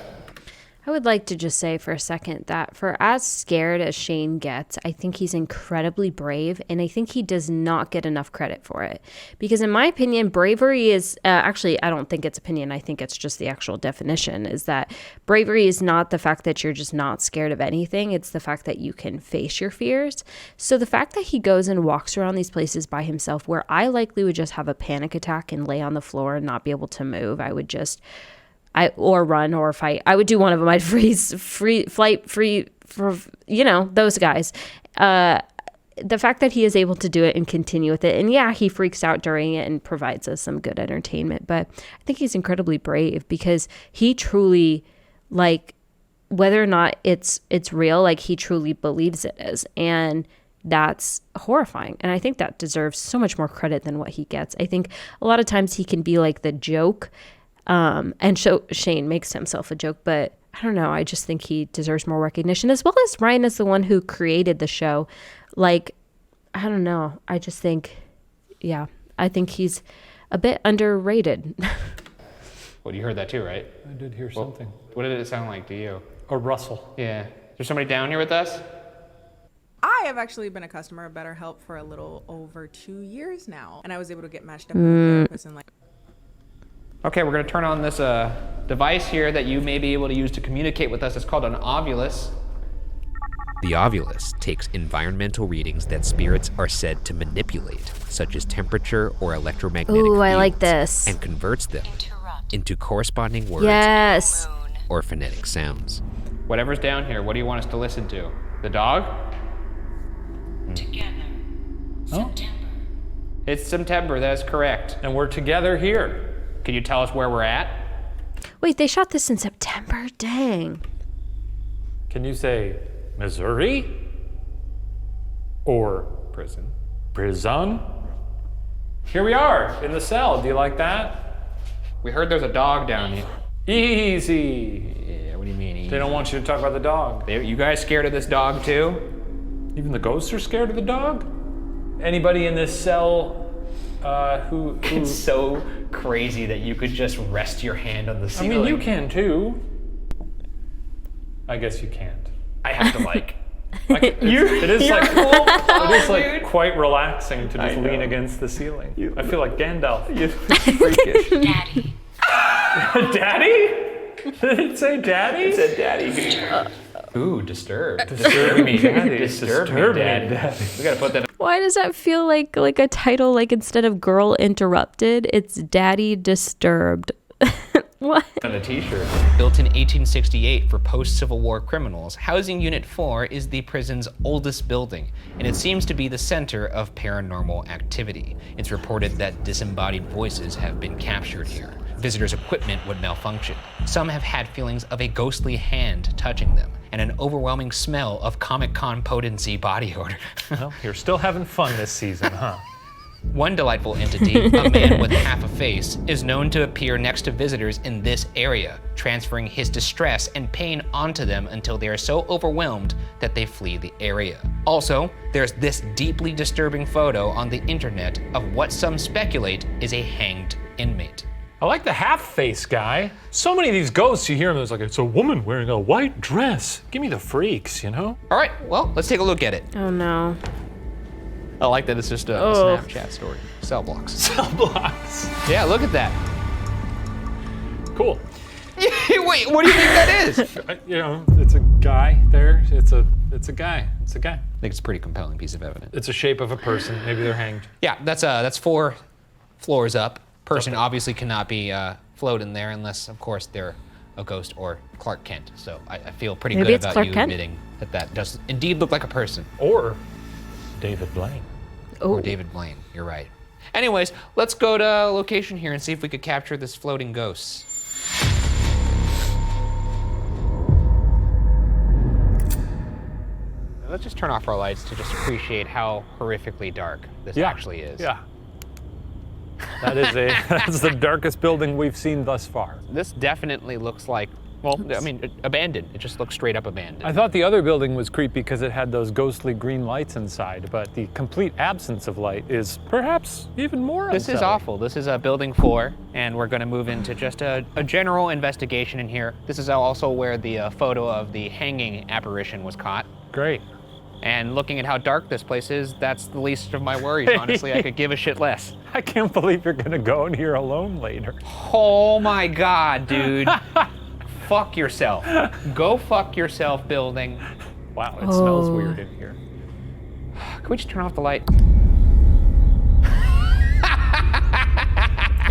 I would like to just say for a second that for as scared as Shane gets, I think he's incredibly brave, and I think he does not get enough credit for it. Because in my opinion, bravery is, actually, I don't think it's opinion, I think it's just the actual definition, is that bravery is not the fact that you're just not scared of anything, it's the fact that you can face your fears. So the fact that he goes and walks around these places by himself, where I likely would just have a panic attack and lay on the floor and not be able to move, or run or fight. I would do one of them. I'd freeze for, those guys. The fact that he is able to do it and continue with it. And yeah, he freaks out during it and provides us some good entertainment. But I think he's incredibly brave because he truly, whether or not it's real, he truly believes it is. And that's horrifying. And I think that deserves so much more credit than what he gets. I think a lot of times he can be the joke. And Shane makes himself a joke, but I don't know. I just think he deserves more recognition, as well as Ryan is the one who created the show. I don't know. I just think, I think he's a bit underrated. Well, you heard that too, right? I did hear something. What did it sound like to you? A rustle. Yeah. Is there somebody down here with us? I have actually been a customer of BetterHelp for a little over 2 years now, and I was able to get matched up with a therapist and Okay, we're going to turn on this device here that you may be able to use to communicate with us. It's called an ovulus. The ovulus takes environmental readings that spirits are said to manipulate, such as temperature or electromagnetic Ooh, I fields, like this. and converts them into corresponding words Yes. or phonetic sounds. Whatever's down here, what do you want us to listen to? The dog? Together. September. It's September, that is correct. And we're together here. Can you tell us where we're at? Wait, they shot this in September? Dang. Can you say Missouri? Or Prison. prison? Here we are in the cell. Do you like that? We heard there's a dog down here. Easy. Yeah, what do you mean easy? They don't want you to talk about the dog. You guys scared of this dog too? Even the ghosts are scared of the dog? Anybody in this cell who... It's so crazy that you could just rest your hand on the I ceiling. mean, you can too. I guess you can't. I have to It is quite relaxing to just lean against the ceiling. I feel like Gandalf. freakish. Daddy. Daddy? Did it say daddy? It said daddy. Ooh, disturbed. Disturb me, daddy. Disturb me, daddy. We gotta put that. Why does that feel like a title, instead of Girl Interrupted, it's Daddy Disturbed? What? On a t-shirt. Built in 1868 for post-Civil War criminals, Housing Unit 4 is the prison's oldest building, and it seems to be the center of paranormal activity. It's reported that disembodied voices have been captured here. Visitors' equipment would malfunction. Some have had feelings of a ghostly hand touching them, and an overwhelming smell of Comic-Con potency body odor. Well, you're still having fun this season, huh? One delightful entity, a man with half a face, is known to appear next to visitors in this area, transferring his distress and pain onto them until they are so overwhelmed that they flee the area. Also, there's this deeply disturbing photo on the internet of what some speculate is a hanged inmate. I like the half-face guy. So many of these ghosts, you hear them, it's a woman wearing a white dress. Give me the freaks, you know? All right, well, let's take a look at it. Oh no. I like that it's just a Snapchat story. Cell blocks. Cell blocks. Yeah, look at that. Cool. Wait, what do you think that is? It's a guy there. It's a guy. It's a guy. I think it's a pretty compelling piece of evidence. It's a shape of a person. Maybe they're hanged. Yeah, that's 4 floors up. Person obviously cannot be floating there unless, of course, they're a ghost or Clark Kent. So I feel pretty Maybe good it's about Clark you Kent? admitting that does indeed look like a person. Or David Blaine. Or David Blaine, you're right. Anyways, let's go to location here and see if we could capture this floating ghost. Let's just turn off our lights to just appreciate how horrifically dark this actually is. Yeah. That's the darkest building we've seen thus far. This definitely looks like Well, I mean, abandoned. It just looks straight up abandoned. I thought the other building was creepy because it had those ghostly green lights inside, but the complete absence of light is perhaps even more This is awful. This is building 4, and we're going to move into just a general investigation in here. This is also where the photo of the hanging apparition was caught. Great. And looking at how dark this place is, that's the least of my worries. Honestly, I could give a shit less. I can't believe you're gonna go in here alone later. Oh my God, dude. Fuck yourself. Go fuck yourself, building. Wow, it smells weird in here. Can we just turn off the light?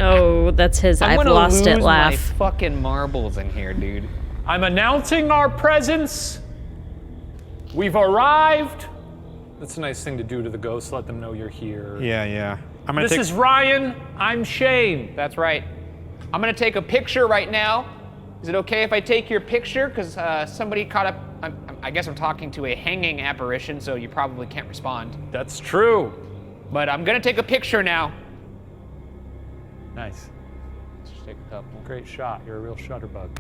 Oh, that's his I've lost it laugh. My fucking marbles in here, dude. I'm announcing our presence. We've arrived. That's a nice thing to do to the ghosts. Let them know you're here. Yeah. This is Ryan. I'm Shane. That's right. I'm gonna take a picture right now. Is it okay if I take your picture? Because somebody caught up. I guess I'm talking to a hanging apparition, so you probably can't respond. That's true. But I'm gonna take a picture now. Nice. Let's just take a couple. Great shot. You're a real shutterbug.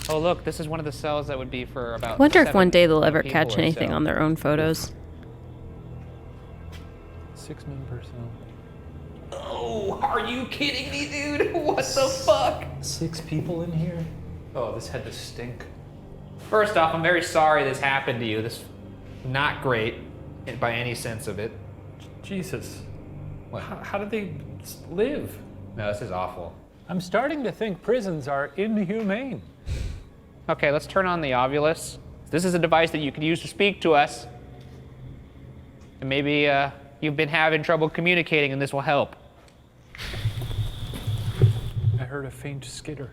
Oh look, this is one of the cells that would be for about. I wonder if one day they'll ever people catch or anything so. on their own photos. 6 men per cell. Oh, are you kidding me, dude? What the fuck? 6 people in here? Oh, this had to stink. First off, I'm very sorry this happened to you. This is not great by any sense of it. Jesus. What? How did they live? No, this is awful. I'm starting to think prisons are inhumane. Okay, let's turn on the Ovulus. This is a device that you can use to speak to us. And maybe you've been having trouble communicating and this will help. I heard a faint skitter.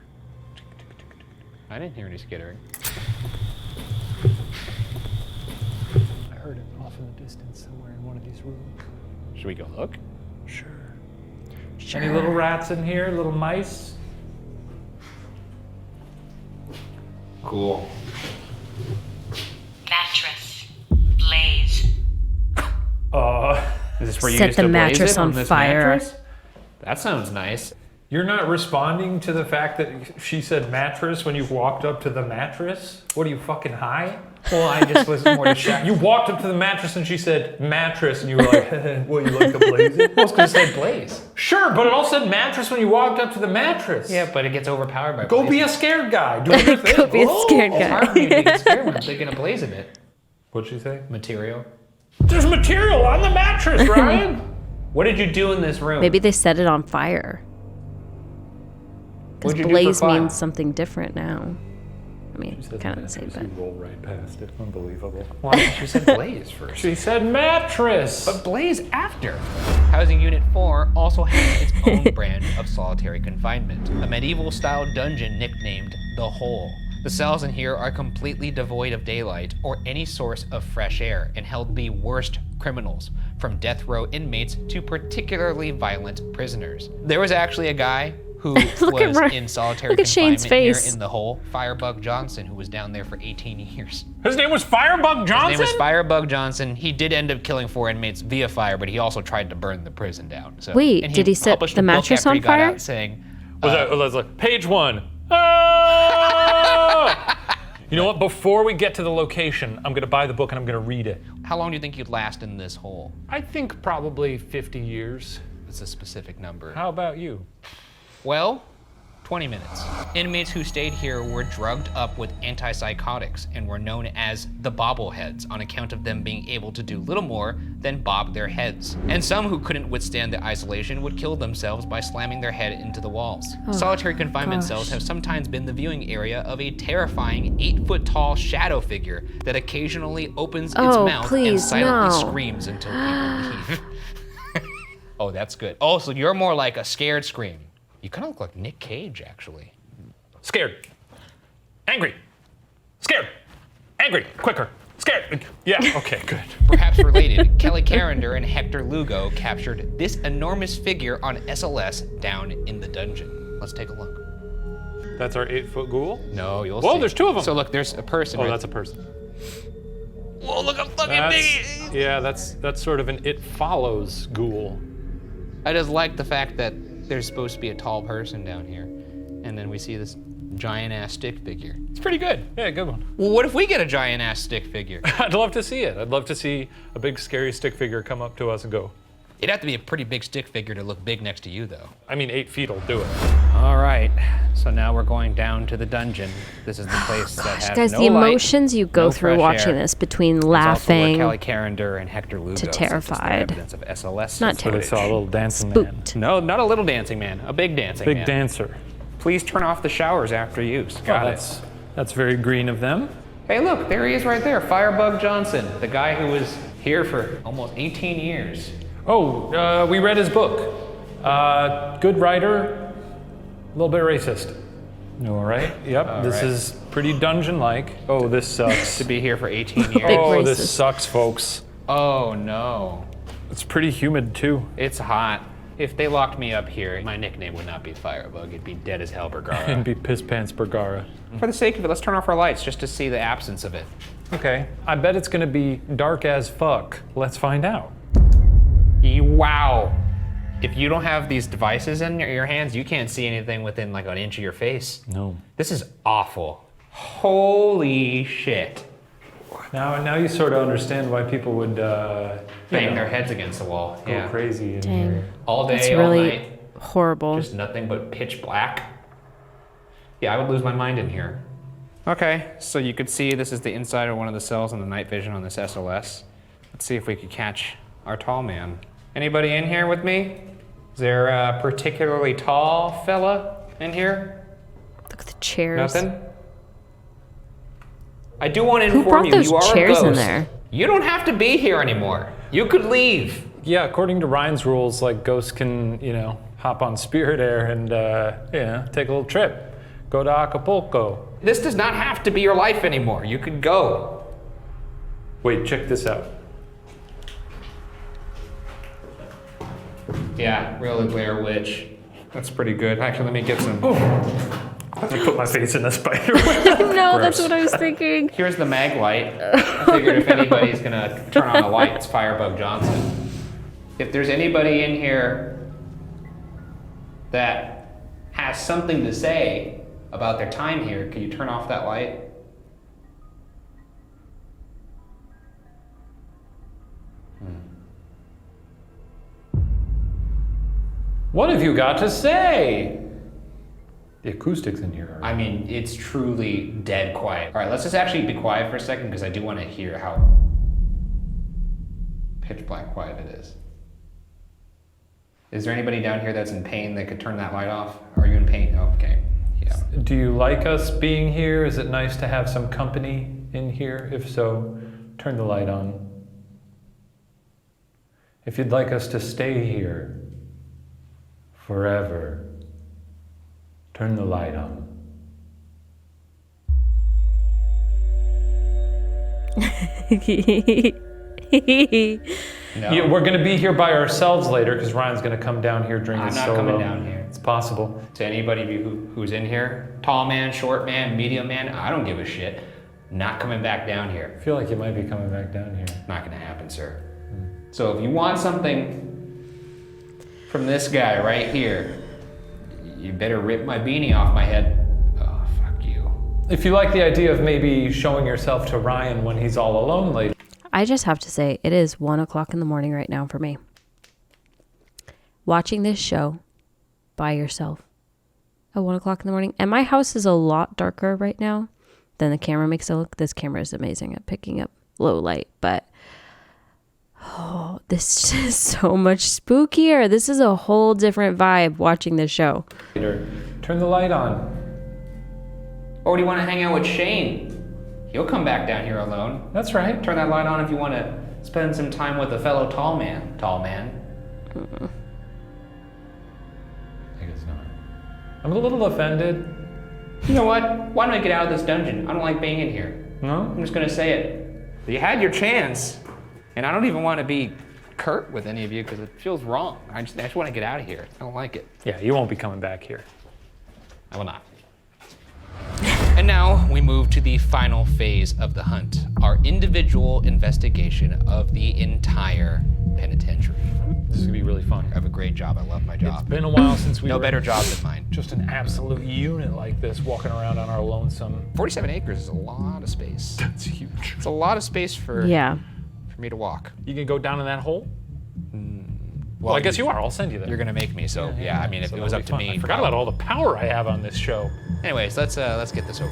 I didn't hear any skittering. I heard it off in the distance somewhere in one of these rooms. Should we go look? Sure. Any little rats in here? Little mice? Cool. Mattress. Blaze. Is this where you Set used the to blaze mattress it on this fire. mattress? That sounds nice. You're not responding to the fact that she said mattress when you walked up to the mattress? What are you, fucking high? Well, I just was more distracted. You walked up to the mattress and she said mattress and you were like, what, you like to blaze it? Well, it's because it said blaze. Sure, but it all said mattress when you walked up to the mattress. Yeah, but it gets overpowered by Go blaze. be a scared guy. Do your thing. Go be a scared It's hard guy. for me to get scared when I'm thinking of blaze in it. What'd she say? Material. There's material on the mattress, Ryan. What did you do in this room? Maybe they set it on fire. Because What'd you do for blaze fun? means something different now. I mean, kind of the same, but. You roll right past it. Unbelievable. Why? She said blaze first. She said mattress. But blaze after. Housing Unit 4 also has its own brand of solitary confinement, a medieval-style dungeon nicknamed The Hole. The cells in here are completely devoid of daylight or any source of fresh air and held the worst criminals, from death row inmates to particularly violent prisoners. There was actually a guy who was in solitary Look at Shane's confinement face. here in The Hole, Firebug Johnson, who was down there for 18 years. His name was Firebug Johnson? His name was Firebug Johnson. He did end up killing 4 inmates via fire, but he also tried to burn the prison down. So, Wait, and he did he set published the a book mattress after on he got fire? out saying, Let's look. Page 1. Oh! You know what? Before we get to the location, I'm going to buy the book and I'm going to read it. how long do you think you'd last in this hole? I think probably 50 years. It's a specific number. How about you? Well, 20 minutes. Inmates who stayed here were drugged up with antipsychotics and were known as the bobbleheads on account of them being able to do little more than bob their heads. And some who couldn't withstand the isolation would kill themselves by slamming their head into the walls. Solitary confinement cells have sometimes been the viewing area of a terrifying 8-foot-tall shadow figure that occasionally opens its mouth and silently screams until people leave. Oh, that's good. Oh, so you're more like a scared scream. You kind of look like Nick Cage, actually. Scared. Angry. Scared. Angry. Quicker. Scared. Yeah, okay, good. Perhaps related, Kelly Carrender and Hector Lugo captured this enormous figure on SLS down in the dungeon. Let's take a look. That's our 8-foot ghoul? No, you'll Whoa, see. there's 2 of them. So look, there's a person. Oh, right that's a person. Whoa, look how fucking big he is. Yeah, that's sort of an It Follows ghoul. I just like the fact that there's supposed to be a tall person down here, and then we see this giant-ass stick figure. It's pretty good. Yeah, good one. Well, what if we get a giant-ass stick figure? I'd love to see it. I'd love to see a big scary stick figure come up to us and go. It'd have to be a pretty big stick figure to look big next to you, though. I mean, 8 feet will do it. All right, so now we're going down to the dungeon. This is the place that has Guys, no the light, emotions you go no through fresh watching air. this between It's also where laughing Kelly Carrender and Hector Lugo to since it's their terrified. evidence of SLS. Not But I saw a little dancing spooked. No, not a little dancing man, a big dancing man. man. Big dancer. Please turn off the showers after use. Got it. That's very green of them. Hey, look, there he is right there, Firebug Johnson, the guy who was here for almost 18 years. Oh, we read his book. Good writer, a little bit racist. All right. Yep. All this right. is pretty dungeon-like. Oh, this sucks. To be here for 18 years. Oh, this sucks, folks. Oh no. It's pretty humid too. It's hot. If they locked me up here, my nickname would not be Firebug. It'd be Dead as Hell Bergara. It'd be Piss Pants Bergara. For the sake of it, let's turn off our lights just to see the absence of it. Okay. I bet it's gonna be dark as fuck. Let's find out. Wow. If you don't have these devices in your hands, you can't see anything within like an inch of your face. No. This is awful. Holy shit. Now you sort of understand why people would Bang their heads against the wall. go Yeah. crazy in Dang. here. All day, It's all really night. horrible. Just nothing but pitch black. Yeah, I would lose my mind in here. Okay, so you could see this is the inside of one of the cells in the night vision on this SLS. Let's see if we could catch our tall man. Anybody in here with me? Is there a particularly tall fella in here? Look at the chairs. Nothing? I do want to Who inform brought you, those you are chairs a in ghost. there? You don't have to be here anymore. You could leave. Yeah, according to Ryan's rules, like ghosts can, hop on Spirit Air and, take a little trip. Go to Acapulco. This does not have to be your life anymore. You could go. Wait, check this out. Yeah, really Blair Witch. That's pretty good. Actually, let me get some. Let me put my face in a spider. No, that's what I was thinking. Here's the mag light. I figured if anybody's gonna turn on the light, it's Firebug Johnson. If there's anybody in here that has something to say about their time here, can you turn off that light? What have you got to say? The acoustics in here are... I mean, it's truly dead quiet. All right, let's just actually be quiet for a second because I do want to hear how pitch black quiet it is. Is there anybody down here that's in pain that could turn that light off? Are you in pain? Oh, okay. Yeah. Do you like us being here? Is it nice to have some company in here? If so, turn the light on. If you'd like us to stay here forever, turn the light on. No. Yeah, we're gonna be here by ourselves later because Ryan's gonna come down here drinking I'm not solo. coming down here. It's possible. To anybody of you who's in here, tall man, short man, medium man, I don't give a shit. Not coming back down here. I feel like you might be coming back down here. Not gonna happen, sir. So if you want something from this guy right here, you better rip my beanie off my head. Oh, fuck you. If you like the idea of maybe showing yourself to Ryan when he's all alone later. I just have to say, it is 1 o'clock in the morning right now for me. Watching this show by yourself at 1 o'clock in the morning. And my house is a lot darker right now than the camera makes it look. This camera is amazing at picking up low light, but this is so much spookier. This is a whole different vibe watching this show. Turn the light on. Or do you want to hang out with Shane? He'll come back down here alone. That's right. Turn that light on if you want to spend some time with a fellow tall man. Tall man. I guess not. I'm a little offended. You know what? Why don't I get out of this dungeon? I don't like being in here. No? I'm just going to say it. You had your chance. And I don't even want to be curt with any of you because it feels wrong. I just want to get out of here. I don't like it. Yeah, you won't be coming back here. I will not. And now we move to the final phase of the hunt, our individual investigation of the entire penitentiary. This is gonna be really fun. I have a great job. I love my job. It's been a while since we No were better job than mine. just an absolute unit like this, walking around on our lonesome. 47 acres is a lot of space. That's huge. It's a lot of space for me to walk. You can go down in that hole? Well, I guess you are. I'll send you there. You're gonna make me, so yeah. I mean, if So it was that'll up be to fun. me. I forgot about all the power I have on this show. Anyways, let's get this over.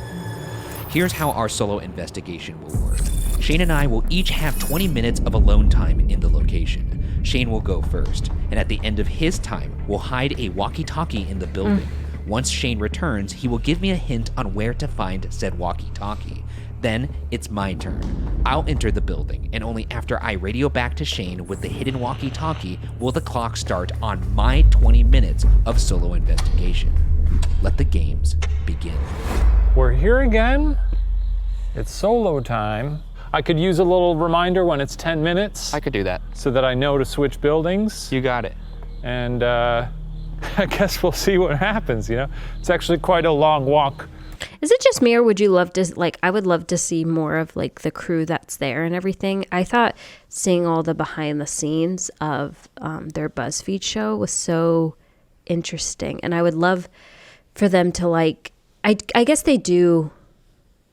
Here's how our solo investigation will work. Shane and I will each have 20 minutes of alone time in the location. Shane will go first, and at the end of his time, we'll hide a walkie-talkie in the building. Once Shane returns, he will give me a hint on where to find said walkie-talkie. Then it's my turn. I'll enter the building, and only after I radio back to Shane with the hidden walkie-talkie will the clock start on my 20 minutes of solo investigation. Let the games begin. We're here again. It's solo time. I could use a little reminder when it's 10 minutes. I could do that. So that I know to switch buildings. You got it. And I guess we'll see what happens, you know? It's actually quite a long walk. Is it just me, or would you love to, like, I would love to see more of, like, the crew that's there and everything. I thought seeing all the behind the scenes of their BuzzFeed show was so interesting. And I would love for them to, like, I guess they do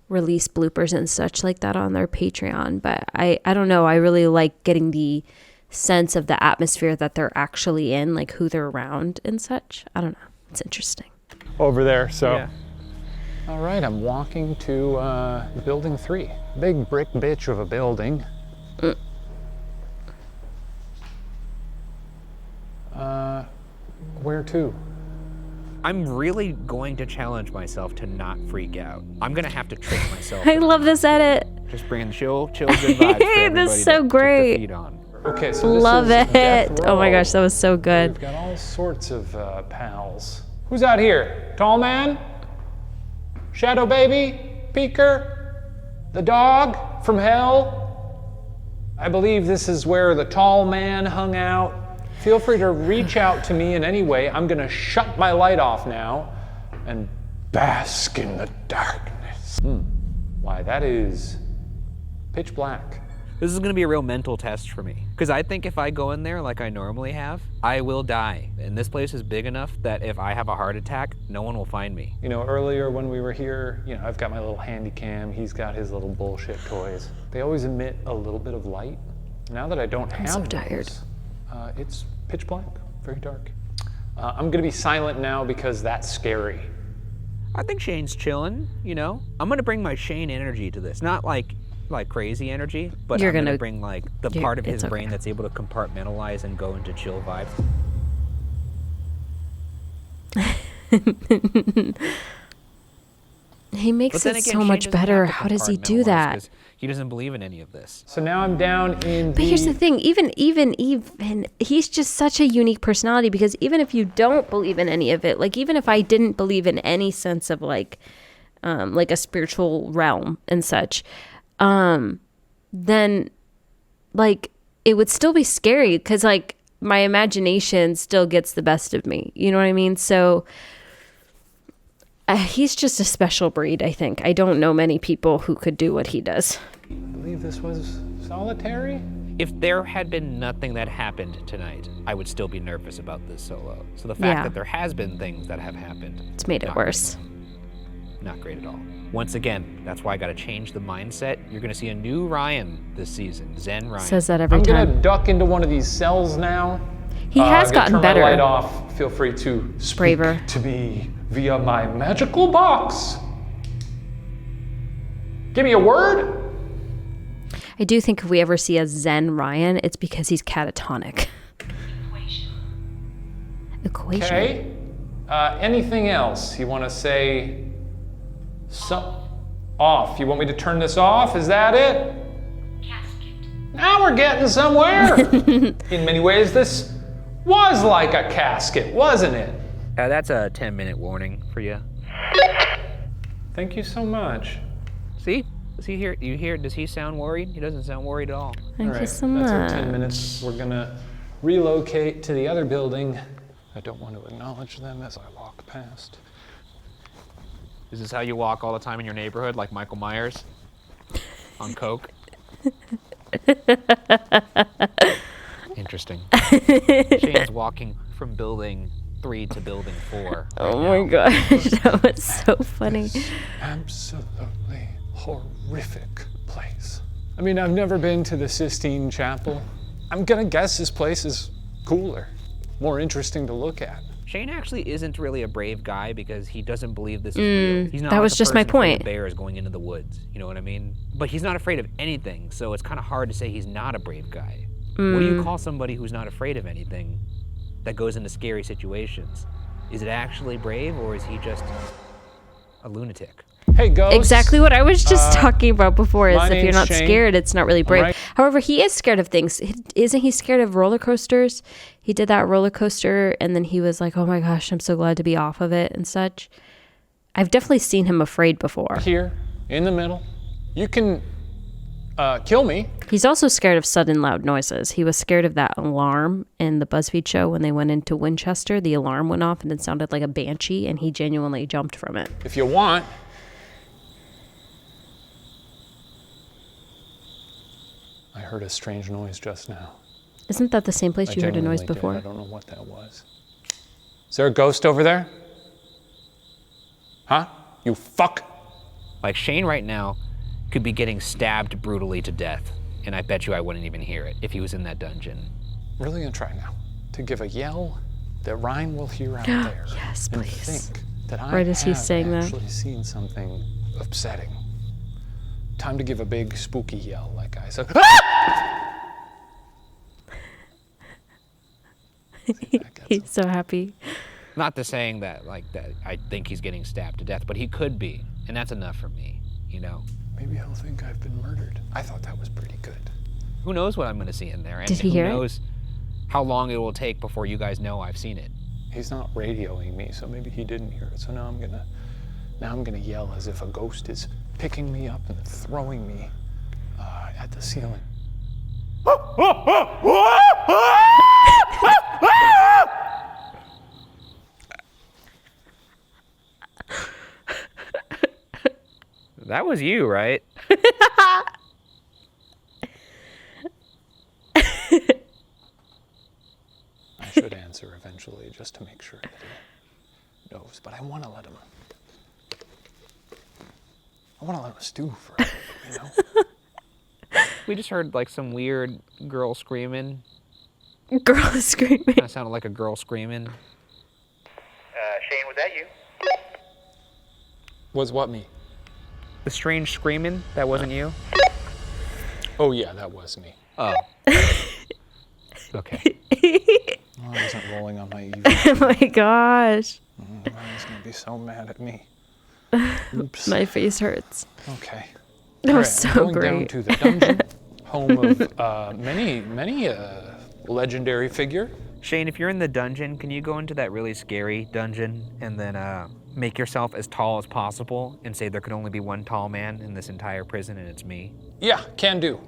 release bloopers and such like that on their Patreon, but I don't know. I really like getting the sense of the atmosphere that they're actually in, like who they're around and such. I don't know. It's interesting. Over there, so. Yeah. All right, I'm walking to building 3. Big brick bitch of a building. Where to? I'm really going to challenge myself to not freak out. I'm gonna have to trick myself. I love this edit. Just bringing chill good vibes for everybody That's so to great. feed on. Okay, so this Love is it. Death Oh my Row. gosh, that was so good. We've got all sorts of pals. Who's out here? Tall man? Shadow baby? Peeker? The dog from hell? I believe this is where the tall man hung out. Feel free to reach out to me in any way. I'm gonna shut my light off now and bask in the darkness. Why, that is pitch black. This is gonna be a real mental test for me. Because I think if I go in there like I normally have, I will die. And this place is big enough that if I have a heart attack, no one will find me. You know, earlier when we were here, you know, I've got my little handy cam, he's got his little bullshit toys. They always emit a little bit of light. Now that I don't have so tired. those, it's pitch black, very dark. I'm gonna be silent now because that's scary. I think Shane's chilling, you know? I'm gonna bring my Shane energy to this. Not like crazy energy, but I'm gonna bring like the part of his brain that's able to compartmentalize and go into chill vibes. He makes it so much better. How does he do that? He doesn't believe in any of this. So now I'm down in But here's the thing, even he's just such a unique personality, because even if you don't believe in any of it, like even if I didn't believe in any sense of like a spiritual realm and such, then like it would still be scary, because like my imagination still gets the best of me. You know what I mean? So he's just a special breed, I think. I don't know many people who could do what he does. I believe this was solitary? If there had been nothing that happened tonight, I would still be nervous about this solo. So the fact that there has been things that have happened, It's made it worse. not great at all. Once again, that's why I gotta change the mindset. You're gonna see a new Ryan this season, Zen Ryan. Says that every I'm time. gonna duck into one of these cells now. He has I'm gonna gotten turn better. My light off. Feel free to speak Braver. to me via my magical box. Give me a word. I do think if we ever see a Zen Ryan, it's because he's catatonic. Equation. Okay. Anything else you want to say? Off. You want me to turn this off? Is that it? Now we're getting somewhere. In many ways, this was like a casket, wasn't it? That's a 10-minute warning for you. Thank you so much. See? Does he hear? You hear? Does he sound worried? He doesn't sound worried at all. Thank you so That's our much. 10 minutes. We're gonna relocate to the other building. I don't want to acknowledge them as I walk past. Is this how you walk all the time in your neighborhood, like Michael Myers? on coke. Interesting. Shane's walking from building 3 to building 4. Oh my gosh, that was so funny. Absolutely horrific place. I mean, I've never been to the Sistine Chapel. I'm gonna guess this place is cooler, more interesting to look at. Shane actually isn't really a brave guy because he doesn't believe this is real. He's not that like was a just my person afraid of point. bears going into the woods, you know what I mean? But he's not afraid of anything, so it's kind of hard to say he's not a brave guy. What do you call somebody who's not afraid of anything that goes into scary situations? Is it actually brave, or is he just a lunatic? Hey, ghosts. Exactly what I was just talking about before, is my if you're name's not Shane. scared, it's not really brave. Right. However, he is scared of things. Isn't he scared of roller coasters? He did that roller coaster, and then he was like, oh my gosh, I'm so glad to be off of it and such. I've definitely seen him afraid before. Here, in the middle. You can kill me. He's also scared of sudden loud noises. He was scared of that alarm in the BuzzFeed show when they went into Winchester. The alarm went off and it sounded like a banshee, and he genuinely jumped from it. If you want. I heard a strange noise just now. Isn't that the same place you heard a noise genuinely did. before? I don't know what that was. Is there a ghost over there? Huh? You fuck? Like, Shane right now could be getting stabbed brutally to death, and I bet you I wouldn't even hear it if he was in that dungeon. Really gonna try now to give a yell that Ryan will hear out there. Yes, and please. think that I Right as he's have saying that. actually seen something upsetting. Time to give a big spooky yell like I said. He's so happy. Not to saying that, like, that I think he's getting stabbed to death, but he could be, and that's enough for me, you know? Maybe he'll think I've been murdered. I thought that was pretty good. Who knows what I'm gonna see in there, and Did he who hear it? knows how long it will take before you guys know I've seen it. He's not radioing me, so maybe he didn't hear it. So now I'm gonna yell as if a ghost is picking me up and throwing me at the ceiling. That was you, right? I should answer eventually just to make sure that he knows, but I want to let him stew for a bit, you know? We just heard, like, some weird girl screaming. Girl screaming. That sounded like a girl screaming. Shane, was that you? Was what me? The strange screaming, that wasn't you? Oh yeah, that was me. Oh. Okay. Oh, I wasn't rolling on my evil. Oh my gosh. Ryan's gonna be so mad at me. Oops. My face hurts. Okay. That All was right, so I'm going down great. to the dungeon, home of many legendary figure. Shane, if you're in the dungeon, can you go into that really scary dungeon and then make yourself as tall as possible and say there can only be one tall man in this entire prison and it's me? Yeah, can do.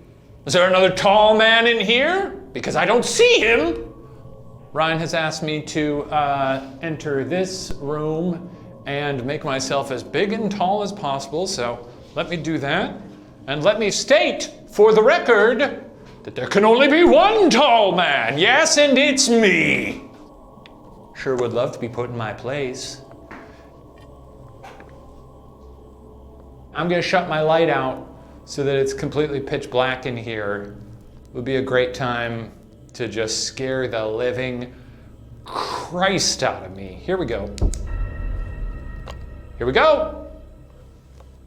Is there another tall man in here? Because I don't see him. Ryan has asked me to enter this room and make myself as big and tall as possible, so let me do that. And let me state, for the record, that there can only be one tall man. Yes, and it's me. Sure would love to be put in my place. I'm gonna shut my light out so that it's completely pitch black in here. It would be a great time to just scare the living Christ out of me. Here we go. Here we go.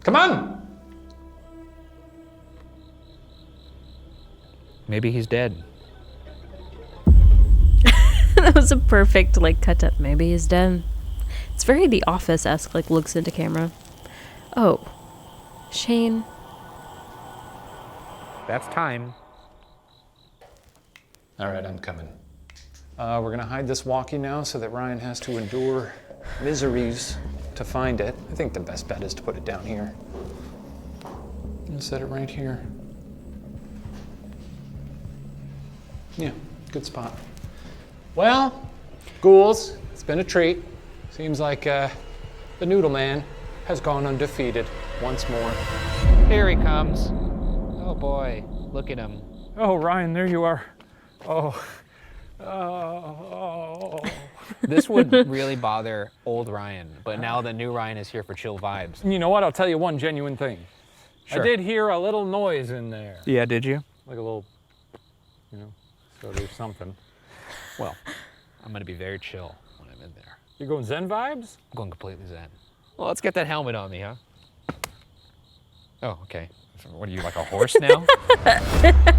Come on. Maybe he's dead. That was a perfect, like, cut up. Maybe he's dead. It's very The Office-esque, like, looks into camera. Oh. Shane. That's time. All right, I'm coming. We're gonna hide this walkie now so that Ryan has to endure miseries to find it. I think the best bet is to put it down here. I'm gonna set it right here. Yeah, good spot. Well, ghouls, it's been a treat. Seems like the Noodle Man has gone undefeated once more. Here he comes. boy. Look at him. Oh, Ryan, there you are. Oh. This would really bother old Ryan, but now the new Ryan is here for chill vibes. You know what? I'll tell you one genuine thing. Sure. I did hear a little noise in there. Yeah, did you? Like a little, so there's something. Well, I'm gonna be very chill when I'm in there. You're going Zen vibes? I'm going completely Zen. Well, let's get that helmet on me, huh? Oh, okay. So what are you, like a horse now?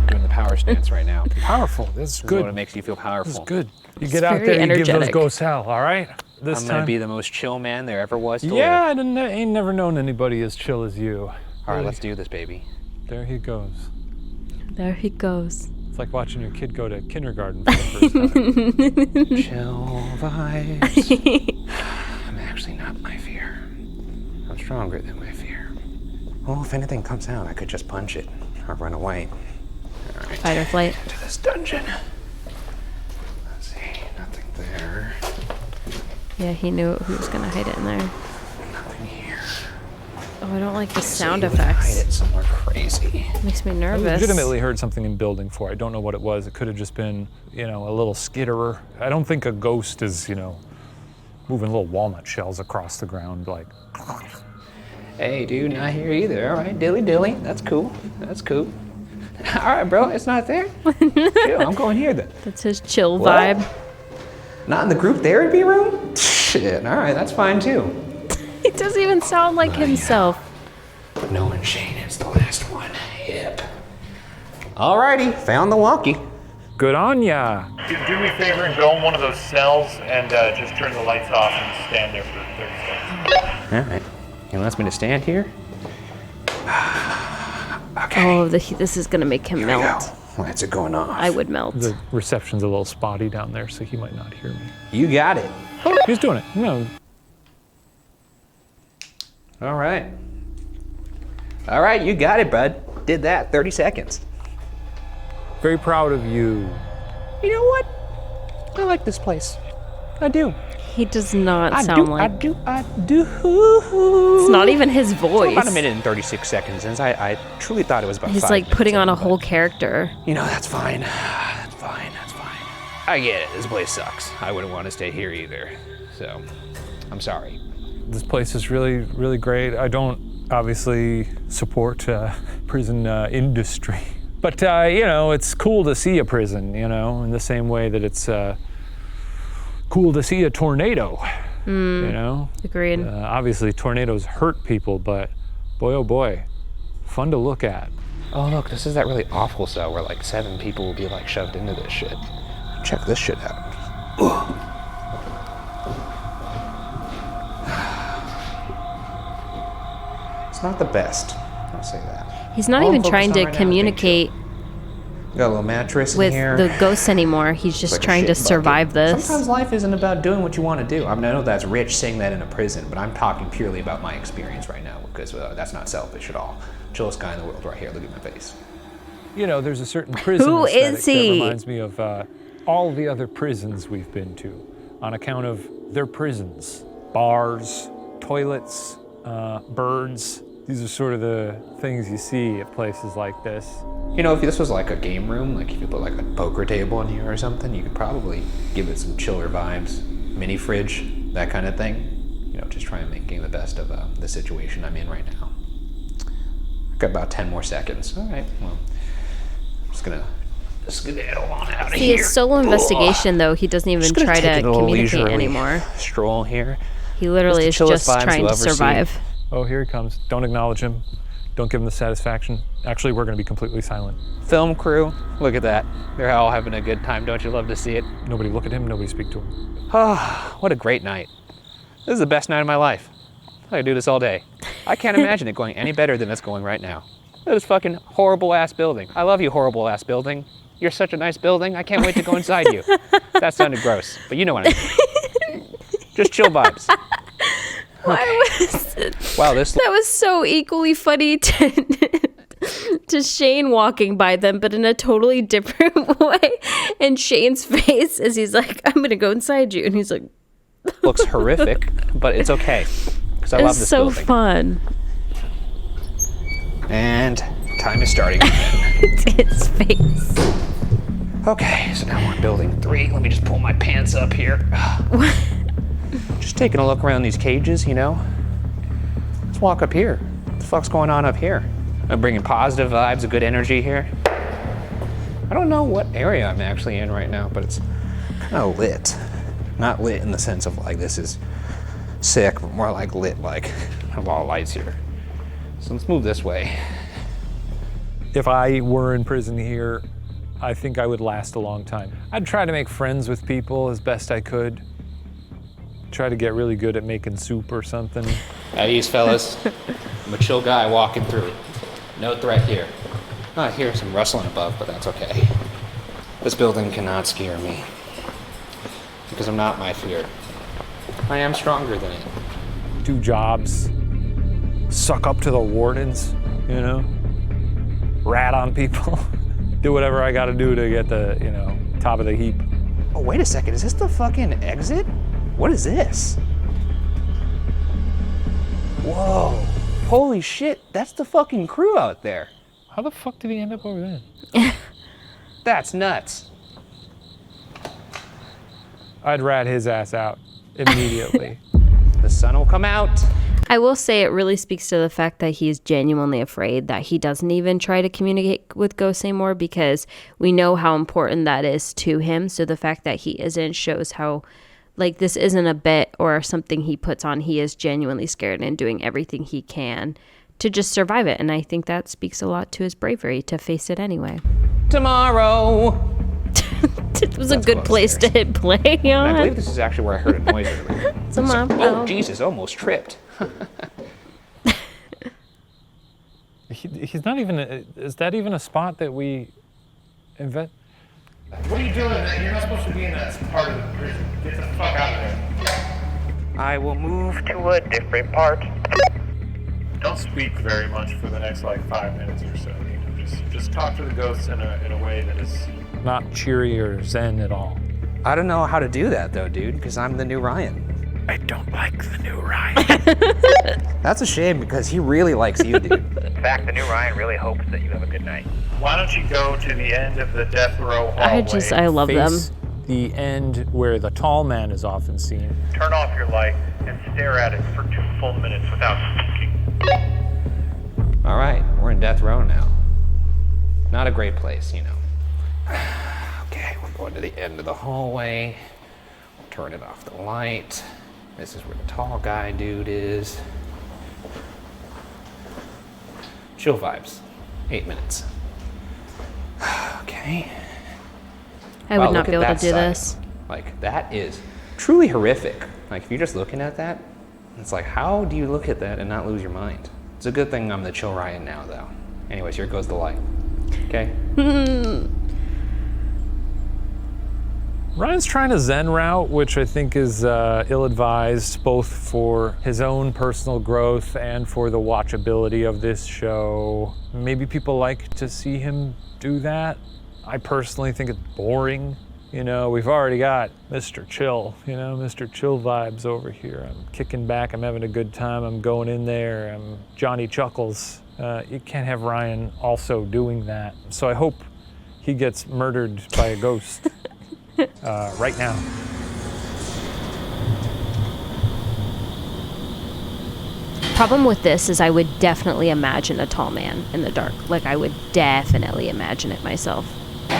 Doing the power stance right now. Powerful. This is good. This is what makes you feel powerful. This is good. You get out there, you give those ghosts hell, all right? I'm gonna be the most chill man there ever was to Yeah, live. I ain't never known anybody as chill as you. All right, let's do this, baby. There he goes. There he goes. It's like watching your kid go to kindergarten for the first time. Chill vibes. I'm actually not my fear. I'm stronger than my fear. Well, if anything comes out, I could just punch it or run away. All right. Fight or flight. Into this dungeon. Let's see, nothing there. Yeah, he knew who was gonna hide it in there. Nothing here. Oh, I don't like the sound Hide effects. it somewhere crazy. Makes me I nervous. legitimately heard something in building 4. I don't know what it was. It could have just been, a little skitterer. I don't think a ghost is, moving little walnut shells across the ground like. Hey, dude, not here either. All right, dilly dilly. That's cool. That's cool. All right, bro, it's not there. Chill, I'm going here then. That's his chill What? vibe. Not in the group therapy room? Shit, all right, that's fine too. He doesn't even sound like himself. But knowing Shane is the last one. Yep. Alrighty, found the wonky. Good on ya. Do me a favor and go in one of those cells and just turn the lights off and stand there for 30 seconds. All right. He wants me to stand here? Okay. Oh, this is gonna make him melt. Why is it going off? I would melt. The reception's a little spotty down there, so he might not hear me. You got it. Oh, he's doing it. No. All right. All right, you got it, bud. Did that, 30 seconds. Very proud of you. You know what? I like this place. I do. He does not sound like. I do. It's not even his voice. About a minute and 36 seconds since I truly thought it was about He's 5 like minutes putting on in, a whole character. You know, that's fine. That's fine. That's fine. I get it. This place sucks. I wouldn't want to stay here either. So, I'm sorry. This place is really, really great. I don't obviously support prison industry. But, it's cool to see a prison, in the same way that it's cool to see a tornado, Agreed. Obviously, tornadoes hurt people, but boy, oh boy, fun to look at. Oh, look, this is that really awful cell where like 7 people will be like shoved into this shit. Check this shit out. It's not the best, I'll say that. He's not All I'm even focused trying on to right now is communicate Got a little mattress with in here. the ghosts anymore. He's just Like a trying to shit survive bucket. this. Sometimes life isn't about doing what you want to do. I mean, I know that's rich saying that in a prison, but I'm talking purely about my experience right now because that's not selfish at all. Chillest guy in the world right here. Look at my face. There's a certain prison Who aesthetic is he? that reminds me of all the other prisons we've been to on account of their prisons. Bars, toilets, birds. These are sort of the things you see at places like this. If this was like a game room, like if you put like a poker table in here or something, you could probably give it some chiller vibes. Mini fridge, that kind of thing. Just try and make the best of the situation I'm in right now. I've got about 10 more seconds. All right, well, I'm just gonna skedaddle on out of See, here. his solo investigation, though, he doesn't even Just gonna try take to a little communicate leisurely anymore. Stroll here. He literally is chillest just vibes trying you'll to ever see. survive. Oh, here he comes. Don't acknowledge him. Don't give him the satisfaction. Actually, we're going to be completely silent. Film crew, look at that. They're all having a good time. Don't you love to see it? Nobody look at him, nobody speak to him. Oh, what a great night. This is the best night of my life. I could do this all day. I can't imagine it going any better than it's going right now. Look at this fucking horrible ass building. I love you, horrible ass building. You're such a nice building. I can't wait to go inside you. That sounded gross, but you know what I mean. Just chill vibes. Why was it? Wow, that was so equally funny to Shane walking by them, but in a totally different way. And Shane's face as he's like, "I'm gonna go inside you," and he's like, looks horrific, but it's okay because I love this so building. fun. And Time is starting. It's his face. Okay, so now we're in building 3. Let me just pull my pants up here. Just taking a look around these cages, you know. Let's walk up here. What the fuck's going on up here? I'm bringing positive vibes, a good energy here. I don't know what area I'm actually in right now, but it's kind of lit. Not lit in the sense of like this is sick, but more like lit, like I have all lights here. So let's move this way. If I were in prison here, I think I would last a long time. I'd try to make friends with people as best I could. Try to get really good at making soup or something. At ease, fellas. I'm a chill guy walking through. No threat here. I hear some rustling above, but that's okay. This building cannot scare me. Because I'm not my fear. I am stronger than it. Do jobs. Suck up to the wardens, you know? Rat on people. Do whatever I gotta do to get the, you know, top of the heap. Oh, wait a second. Is this the fucking exit? What is this? Whoa. Holy shit. That's the fucking crew out there. How the fuck did he end up over there? That's nuts. I'd rat his ass out immediately. The sun will come out. I will say it really speaks to the fact that he's genuinely afraid, that he doesn't even try to communicate with ghosts anymore, because we know how important that is to him. So the fact that he isn't shows how, like, this isn't a bit or something he puts on. He is genuinely scared and doing everything he can to just survive it. And I think that speaks a lot to his bravery to face it anyway. Tomorrow. It was a good place to hit play on. I believe this is actually where I heard a noise earlier. Tomorrow. Oh, Jesus, almost tripped. He's not even, is that even a spot that we invent? What are you doing? You're not supposed to be in that part of the prison. Get the fuck out of there. I will move to a different part. Don't speak very much for the next like 5 minutes or so. You know, just talk to the ghosts in a way that is Not cheery or zen at all. I don't know how to do that though, dude, because I'm the new Ryan. I don't like the new Ryan. That's a shame because he really likes you, dude. In fact, the new Ryan really hopes that you have a good night. Why don't you go to the end of the death row hallway? I love them. The end where the tall man is often seen. Turn off your light and stare at it for 2 full minutes without speaking. All right, we're in death row now. Not a great place, you know. Okay, we're going to the end of the hallway. Turn it off the light. This is where the tall guy dude is. Chill vibes. 8 minutes. Okay. I would not be able to do this. Like, that is truly horrific. Like, if you're just looking at that, it's like, how do you look at that and not lose your mind? It's a good thing I'm the chill Ryan now, though. Anyways, here goes the light. Okay? Ryan's trying a Zen route, which I think is ill-advised, both for his own personal growth and for the watchability of this show. Maybe people like to see him do that. I personally think it's boring. You know, we've already got Mr. Chill, you know, Mr. Chill vibes over here. I'm kicking back, I'm having a good time, I'm going in there, I'm Johnny Chuckles. You can't have Ryan also doing that. So I hope he gets murdered by a ghost right now. Problem with this is I would definitely imagine a tall man in the dark. Like, I would definitely imagine it myself.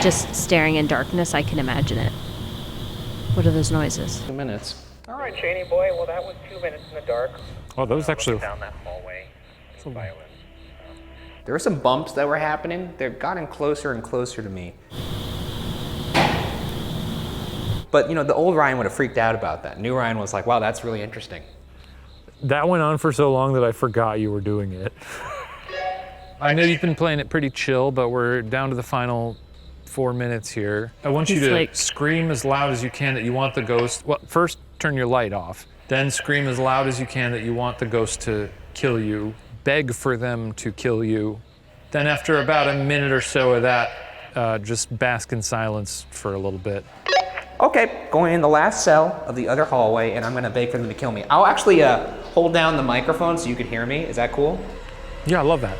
Just staring in darkness, I can imagine it. What are those noises? 2 minutes. All right, Cheney boy. Well, that was 2 minutes in the dark. Oh, those actually... Down that hallway. Violence. There were some bumps that were happening. They've gotten closer and closer to me. But, you know, the old Ryan would have freaked out about that. New Ryan was like, wow, that's really interesting. That went on for so long that I forgot you were doing it. I know you've been playing it pretty chill, but we're down to the final 4 minutes here. I want you to scream as loud as you can that you want the ghost. Well, first turn your light off, then scream as loud as you can that you want the ghost to kill you. Beg for them to kill you. Then after about a minute or so of that, just bask in silence for a little bit. Okay, going in the last cell of the other hallway, and I'm gonna beg for them to kill me. I'll actually hold down the microphone so you can hear me. Is that cool? Yeah, I love that.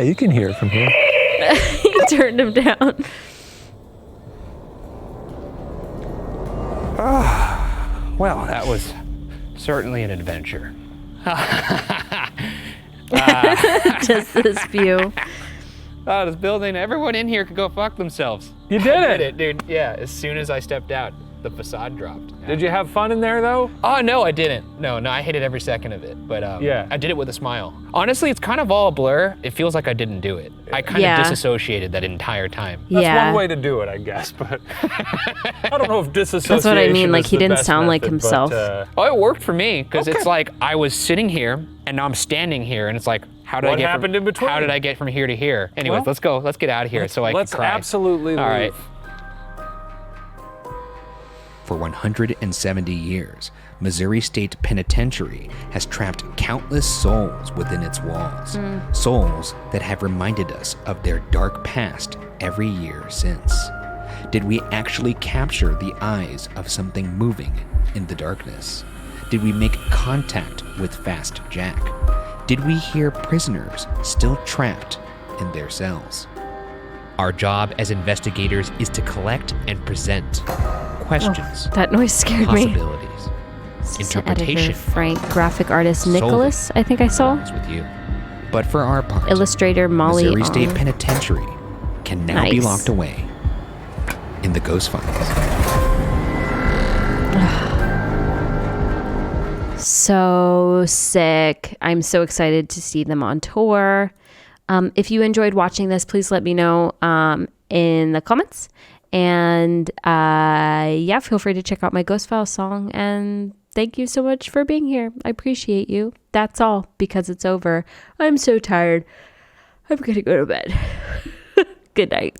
you can hear it from here. He turned him down. Well, that was certainly an adventure. Just this view. Oh, this building, everyone in here could go fuck themselves. You did I it. did it, dude. Yeah, as soon as I stepped out, the facade dropped. Did you have fun in there, though? Oh, no, I didn't. No, I hated every second of it. But yeah. I did it with a smile. Honestly, it's kind of all a blur. It feels like I didn't do it. I kind of disassociated that entire time. That's one way to do it, I guess, but I don't know if disassociation That's what I mean, like is he the didn't best sound like method, himself. Oh, it worked for me, because it's like I was sitting here, and now I'm standing here, and it's like, how did What I get happened in between? How did I get from here to here? Anyways, Well, let's go. Let's get out of here so I can cry. Let's absolutely leave. All right. For 170 years, Missouri State Penitentiary has trapped countless souls within its walls. Souls that have reminded us of their dark past every year since. Did we actually capture the eyes of something moving in the darkness? Did we make contact with Fast Jack? Did we hear prisoners still trapped in their cells? Our job as investigators is to collect and present questions, That noise scared me. possibilities, Assistant interpretation, editor Frank, graphic artist Nicholas, I think I saw. with you. But for our part, Illustrator Molly Missouri State Ong. Penitentiary can now be Nice. locked away in the Ghost Files. So sick. I'm so excited to see them on tour. If you enjoyed watching this, please let me know in the comments. And yeah, feel free to check out my Ghost Files song. And thank you so much for being here. I appreciate you. That's all, because it's over. I'm so tired. I'm going to go to bed. Good night.